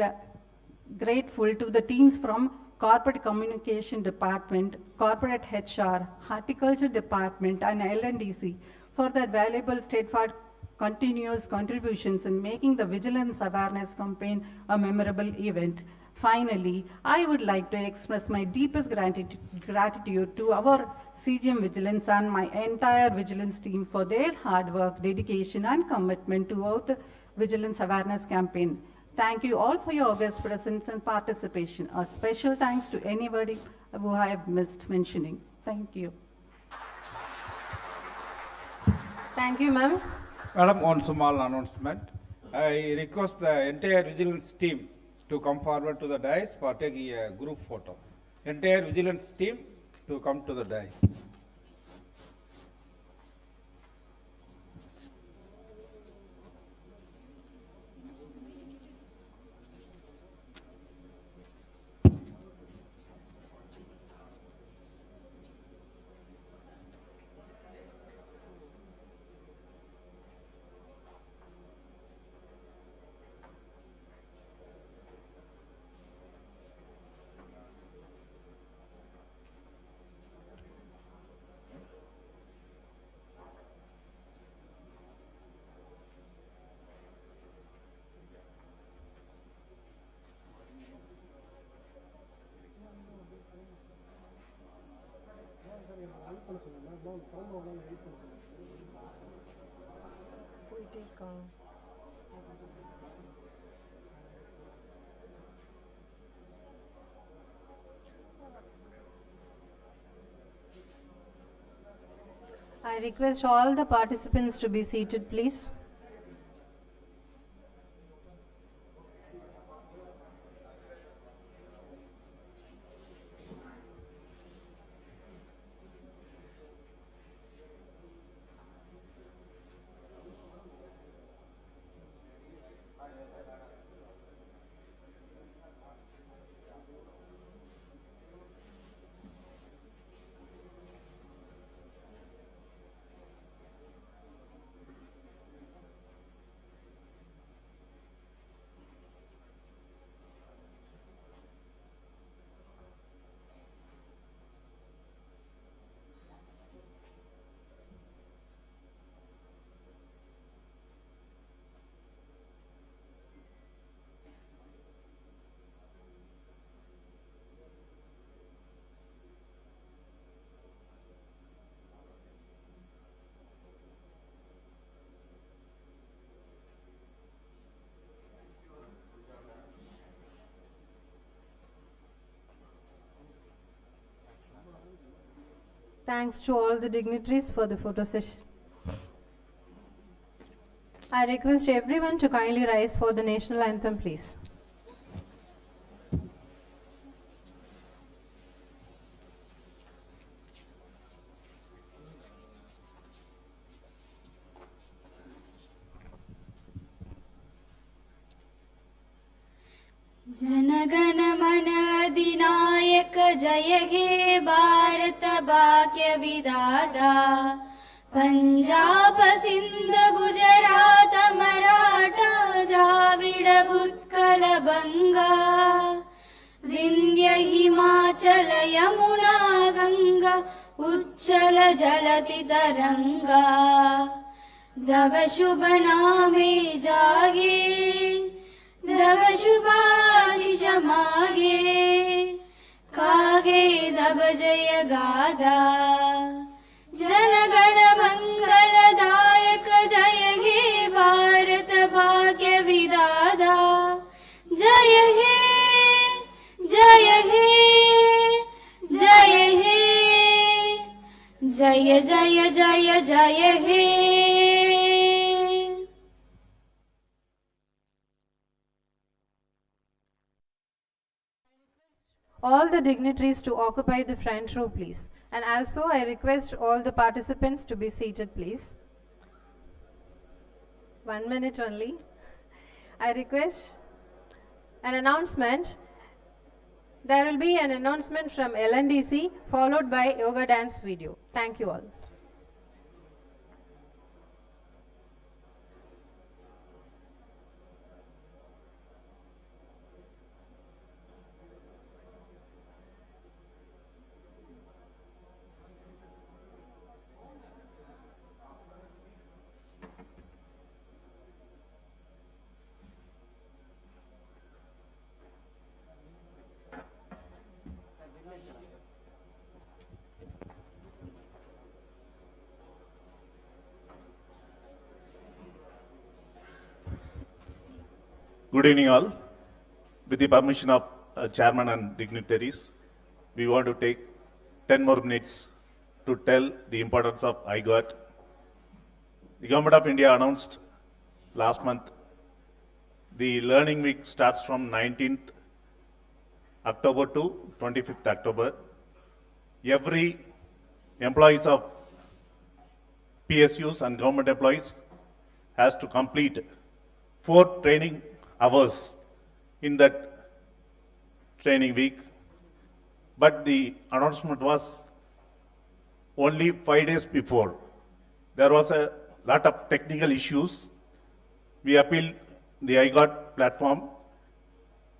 grateful to the teams from Corporate Communication Department, Corporate HR, Horticulture Department, and LNDC for their valuable steadfast continuous contributions in making the Vigilance Awareness Campaign a memorable event. Finally, I would like to express my deepest gratitude to our CGM Vigilance and my entire Vigilance team for their hard work, dedication, and commitment throughout the Vigilance Awareness Campaign. Thank you all for your august presence and participation. A special thanks to anybody who I have missed mentioning. Thank you. Thank you, ma'am. Madam, one small announcement. I request the entire Vigilance team to come forward to the dais for taking a group photo. Entire Vigilance team to come to the dais. I request all the participants to be seated, please. Thanks to all the dignitaries for the photo session. I request everyone to kindly rise for the national anthem, please. जनगण मन अधिनायक जय हे भारत भाग्य विधाता पंजाब सिंध गुजरात मराठा द्राविड उत्कल बंगा विंध्य हिमाचल यमुना गंगा उच्चल जलति तरंगा तव शुभ नामे जागे तव शुभाशिष मागे कागे तव जय गाथा जनगण मंगलदायक जय हे भारत भाग्य विधाता जय हे जय हे जय हे जय जय जय जय हे। All the dignitaries to occupy the front row, please. And also I request all the participants to be seated, please. 1 minute only. I request an announcement. There will be an announcement from LNDC followed by yoga dance video. Thank you all. Good evening all. With the permission of chairman and dignitaries, we want to take 10 more minutes to tell the importance of IGOT. The Government of India announced last month the learning week starts from 19th October to 25th October. Every employees of PSUs and government employees has to complete 4 training hours in that training week, but the announcement was only 5 days before. There was a lot of technical issues. We appealed the IGOT platform.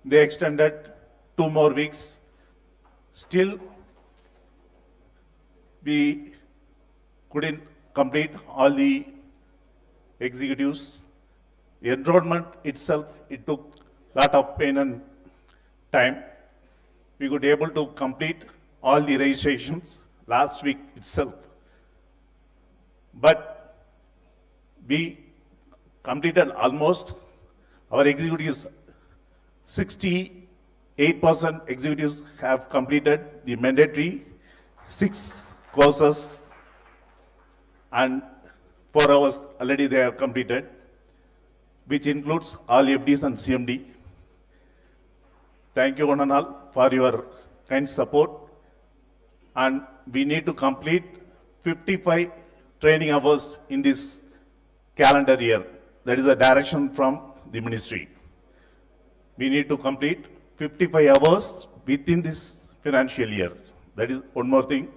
They extended 2 more weeks. Still, we couldn't complete all the executives. The enrollment itself, it took a lot of pain and time. We could able to complete all the registrations last week itself. But we completed almost, our executives, 68% executives have completed the mandatory 6 courses, and 4 hours already they have completed, which includes all FDs and CMD. Thank you one and all for your kind support, and we need to complete 55 training hours in this calendar year. That is the direction from the ministry. We need to complete 55 hours within this financial year. That is one more thing.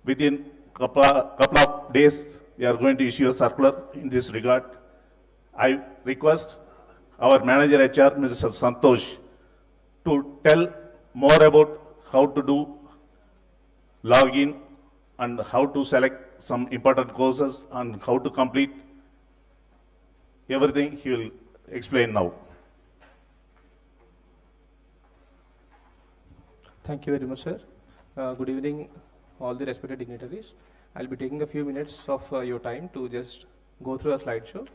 Within couple of days, we are going to issue a circular in this regard. I request our manager HR, Mr. Santosh, to tell more about how to do login and how to select some important courses and how to complete everything. He will explain now. Thank you very much, sir. Good evening, all the respected dignitaries. I'll be taking a few minutes of your time to just go through a slideshow.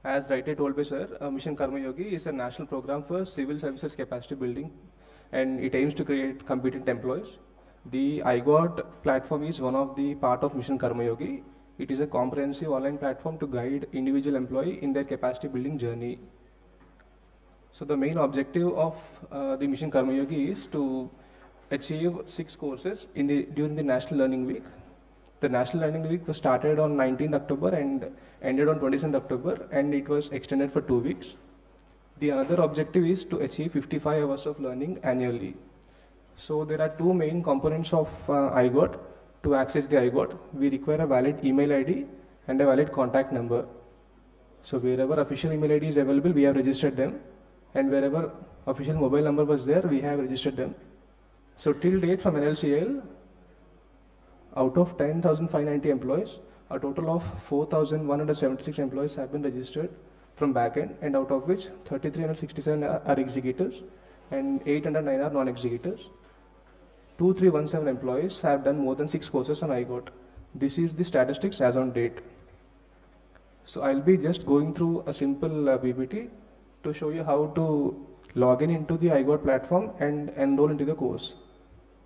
As rightly told by sir, Mission Karma Yogi is a national program for civil services capacity building, and it aims to create competent employees. The iGOT platform is one of the part of Mission Karma Yogi. It is a comprehensive online platform to guide individual employee in their capacity building journey. So the main objective of the Mission Karma Yogi is to achieve 6 courses during the National Learning Week. The National Learning Week was started on 19th October and ended on 27th October, and it was extended for 2 weeks. The another objective is to achieve 55 hours of learning annually. So there are 2 main components of iGOT. To access the iGOT, we require a valid email ID and a valid contact number. So wherever official email ID is available, we have registered them, and wherever official mobile number was there, we have registered them. So till date from NLCIL, out of 10,590 employees, a total of 4,176 employees have been registered from backend, and out of which 3,367 are executives and 809 are non-executives. 2,317 employees have done more than 6 courses on iGOT. This is the statistics as on date. So I'll be just going through a simple PPT to show you how to log in into the iGOT platform and enroll into the course.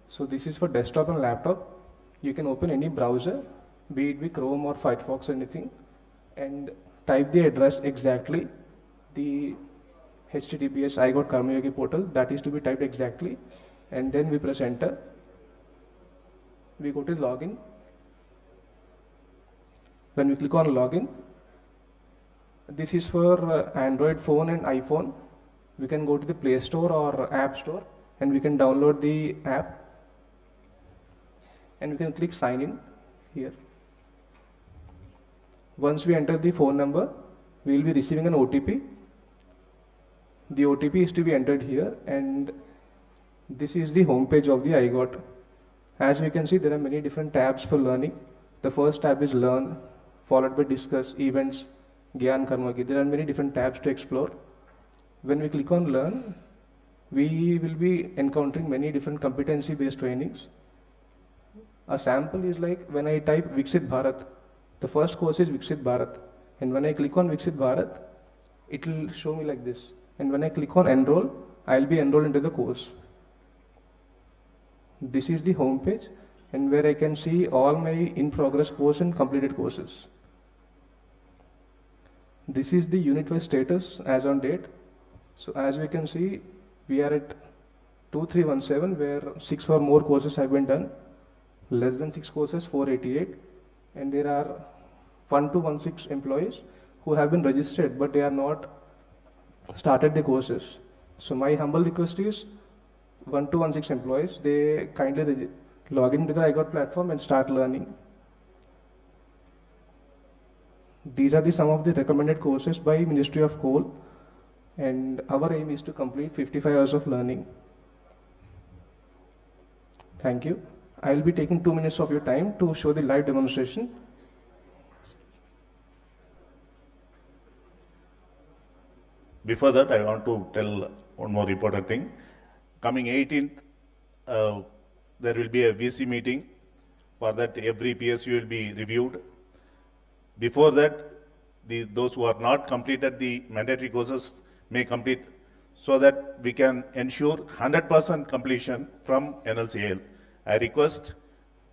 So this is for desktop and laptop. You can open any browser, be it Chrome or Firefox or anything, and type the address exactly, the HTTPS iGOT Karma Yogi portal, that is to be typed exactly, and then we press enter. We go to login. When we click on login, this is for Android phone and iPhone. We can go to the Play Store or App Store and we can download the app, and we can click sign in here. Once we enter the phone number, we will be receiving an OTP. The OTP is to be entered here, and this is the home page of the iGOT. As we can see, there are many different tabs for learning. The first tab is Learn, followed by Discuss, Events, Gyan Karma Yogi. There are many different tabs to explore. When we click on Learn, we will be encountering many different competency-based trainings. A sample is like when I type Viksit Bharat, the first course is Viksit Bharat, and when I click on Viksit Bharat, it will show me like this. And when I click on Enroll, I will be enrolled into the course. This is the home page, and where I can see all my in-progress course and completed courses. This is the unit-wise status as on date. So as we can see, we are at 2317, where 6 or more courses have been done. Less than 6 courses, 488, and there are 1216 employees who have been registered, but they are not started the courses. So my humble request is 1216 employees, they kindly log into the iGOT platform and start learning. These are some of the recommended courses by Ministry of Coal, and our aim is to complete 55 hours of learning. Thank you. I will be taking 2 minutes of your time to show the live demonstration. Before that, I want to tell one more important thing. Coming 18th, there will be a VC meeting For that, every PSU will be reviewed. Before that, those who are not completed the mandatory courses may complete, so that we can ensure 100% completion from NLCIL. I request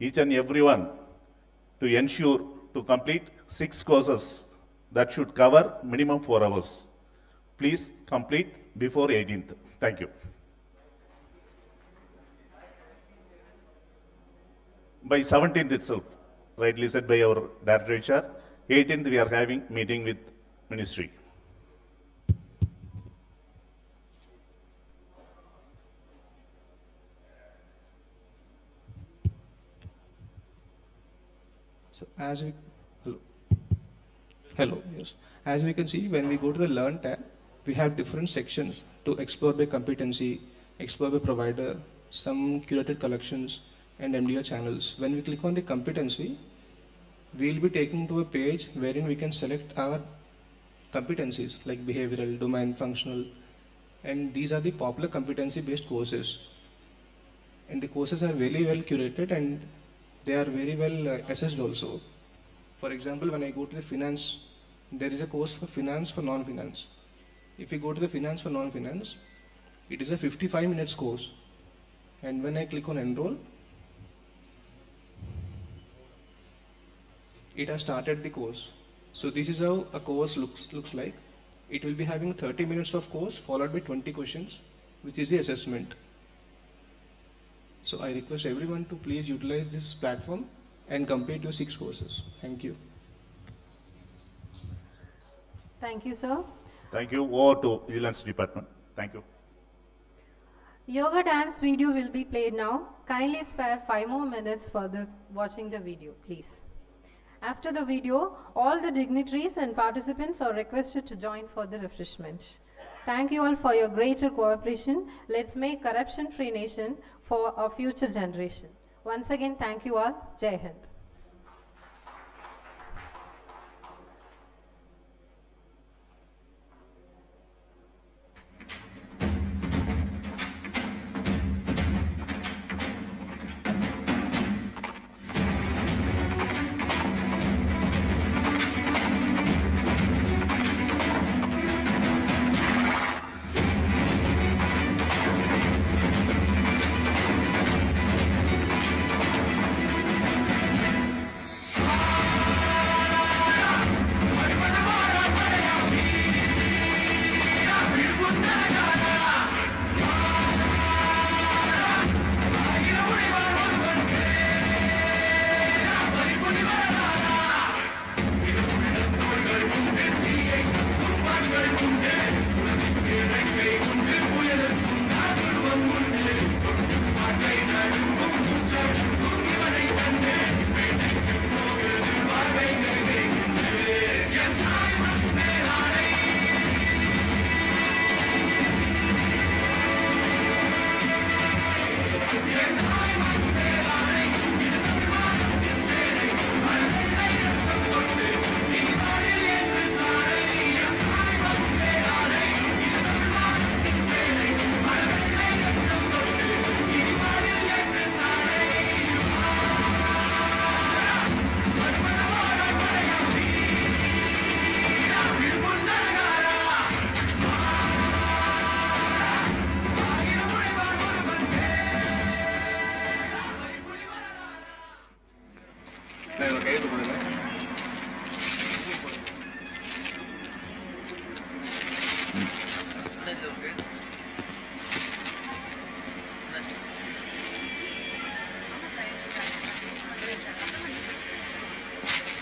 each and everyone to ensure to complete 6 courses that should cover minimum 4 hours. Please complete before 18th. Thank you. By 17th itself, rightly said by our Director HR, 18th we are having meeting with Ministry. So as we, hello, yes. As we can see, when we go to the Learn tab, we have different sections to explore by competency, explore by provider, some curated collections, and MDR channels. When we click on the competency, we will be taken to a page wherein we can select our competencies like behavioral, domain, functional, and these are the popular competency-based courses. And the courses are very well curated and they are very well assessed also. For example, when I go to the finance, there is a course for finance for non-finance. If you go to the finance for non-finance, it is a 55 minutes course. And when I click on enroll, it has started the course. So this is how a course looks like. It will be having 30 minutes of course followed by 20 questions, which is the assessment. So I request everyone to please utilize this platform and complete your 6 courses. Thank you. Thank you, sir. Thank you. Over to Vigilance Department. Thank you. Yoga dance video will be played now. Kindly spare 5 more minutes for watching the video, please. After the video, all the dignitaries and participants are requested to join for the refreshment. Thank you all for your greater cooperation. Let's make corruption-free nation for our future generation. Once again, thank you all. Jai Hind.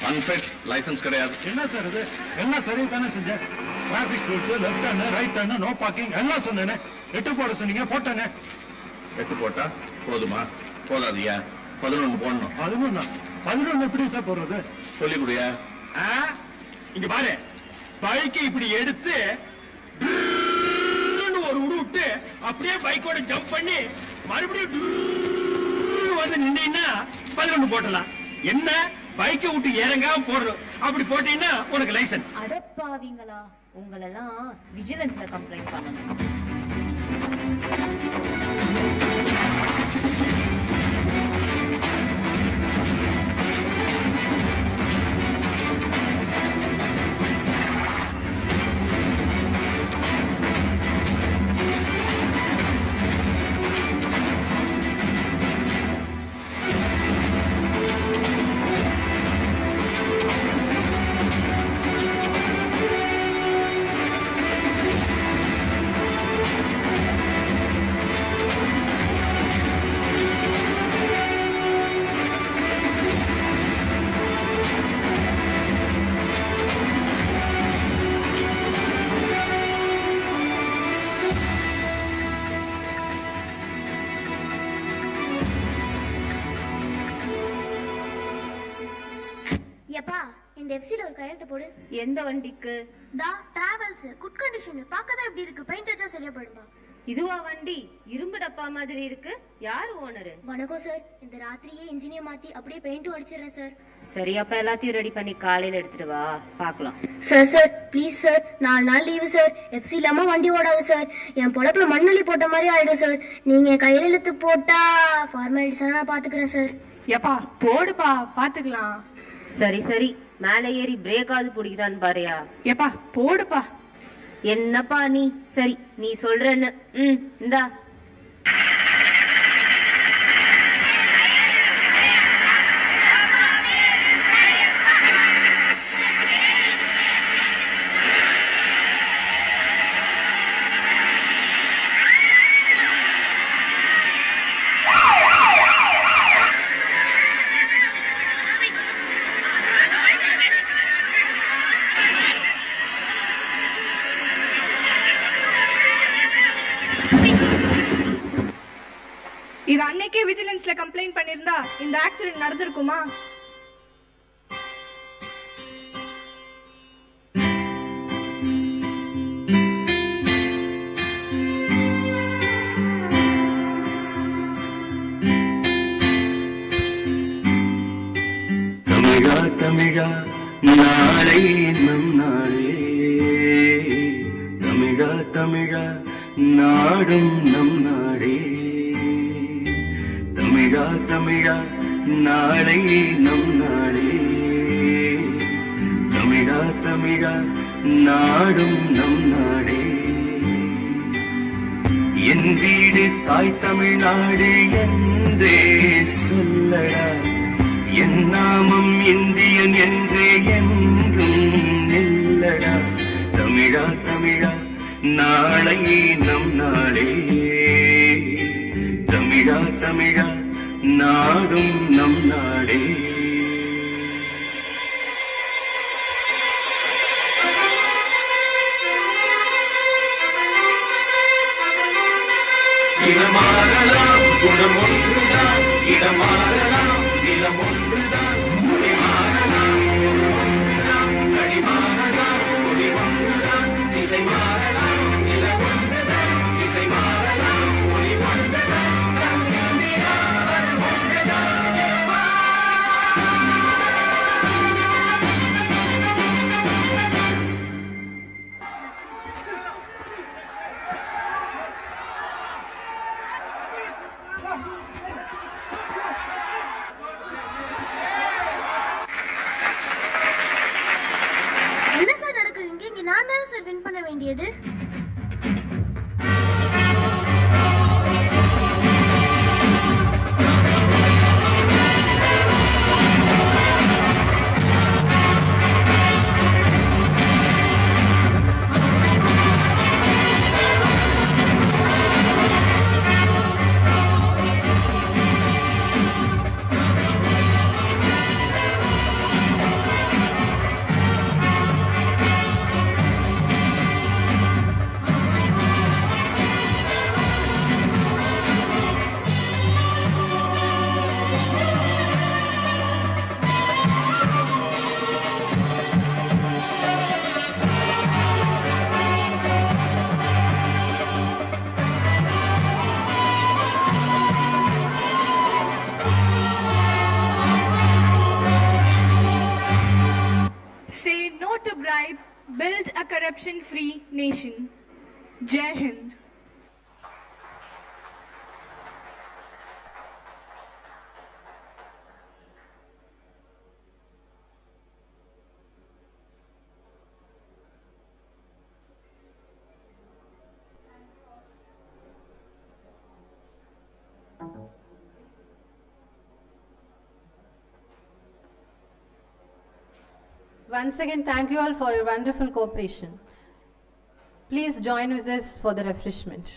Unfit license கிடையாது. என்ன sir இது? எல்லாம் சரியா தானே செஞ்சேன். Traffic rules, left turn, right turn, no parking எல்லாம் சொன்னேனே. 8 போட சொன்னீங்க, போட்டேனே. 8 போட்டா போதுமா? போதாதியா? 11 போடணும். 11 எப்படி சார் போடுறது? சொல்லி கொடுயா. இங்க பாரு, பைக்கை இப்படி எடுத்து ஒரு விட்டு அப்படியே பைக்கோட ஜம்ப் பண்ணி மறுபடியும் வந்து நின்னா 11 போட்டலாம். என்ன பைக்கை விட்டு இறங்காம போடுறோம், அப்படி போட்டீங்கன்னா உனக்கு லைசன்ஸ். அடப்பாவீங்களா, உங்களெல்லாம் விஜிலன்ஸ்ல கம்ப்ளைண்ட் பண்ணணும். ஏப்பா இந்த எஃப்சில ஒரு கையெழுத்து போடு. எந்த வண்டிக்கு? Travels good condition. பார்க்கதான் எப்படி இருக்கு, பெயிண்ட் அடிச்சா சரியா போயிடுமா? இதுவா வண்டி? இரும்பு டப்பா மாதிரி இருக்கு. யாரு ஓனர்? வணக்கம் சார், இந்த ராத்திரியே இன்ஜினிய மாத்தி அப்படியே பெயிண்டும் அடிச்சிடுறேன் சார். சரி, அப்ப எல்லாத்தையும் ரெடி பண்ணி காலையில எடுத்துட்டு வா, பாக்கலாம். சார் ப்ளீஸ் சார், 4 நாள் லீவு சார். எஃப்சி இல்லாம வண்டி ஓடாது சார். என் பொழப்புல மண்ணள்ளி போட்ட மாதிரி ஆயிடும் சார். நீங்க கையெழுத்து போட்டா ஃபார்மாலிட்டிஸா நான் பாத்துக்கிறேன் சார். ஏப்பா போடுப்பா, பாத்துக்கலாம். சரி, மேலே ஏறி பிரேக்காவது பிடிக்குதான்னு பாரியா. ஏப்பா போடுப்பா. என்னப்பா நீ? சரி, நீ சொல்றன்னு. இந்தா. இது அன்னைக்கே விஜிலன்ஸ்ல கம்ப்ளைண்ட் பண்ணிருந்தா இந்த ஆக்சிடென்ட் நடந்திருக்குமா? தமிழா நாளை நம் நாளே, தமிழா நாடும் நம் நாடே, தமிழா நாளை நம் நாடே, தமிழா நாடும் நம் நாடே. என் வீடு தாய் தமிழ்நாடு என்றே சொல்லடா, என் நாமம் இந்தியன் என்றே என்றும் நில்லடா. தமிழா நாளை நம் நாடே, தமிழா நாடும் நம் நாடே. இடமாறலாம் குணம் ஒன்றுதான், இடமாறலாம் நிலம் ஒன்றுதான், மொழி மாறலாம் ஒன்றுதான், அடி மாறலாம் மொழி ஒன்றுதான், திசை மாறலாம் நில ஒன்றுதான், இசை மாறலாம் மொழி ஒன்றுதான், இந்தியா அது ஒன்றுதான். என்ன சார் நடக்குது இங்க? நான் தானே சார் வின் பண்ண வேண்டியது. Say no to bribe, build a corruption-free nation. Jai Hind. Once again, thank you all for your wonderful cooperation. Please join with us for the refreshment.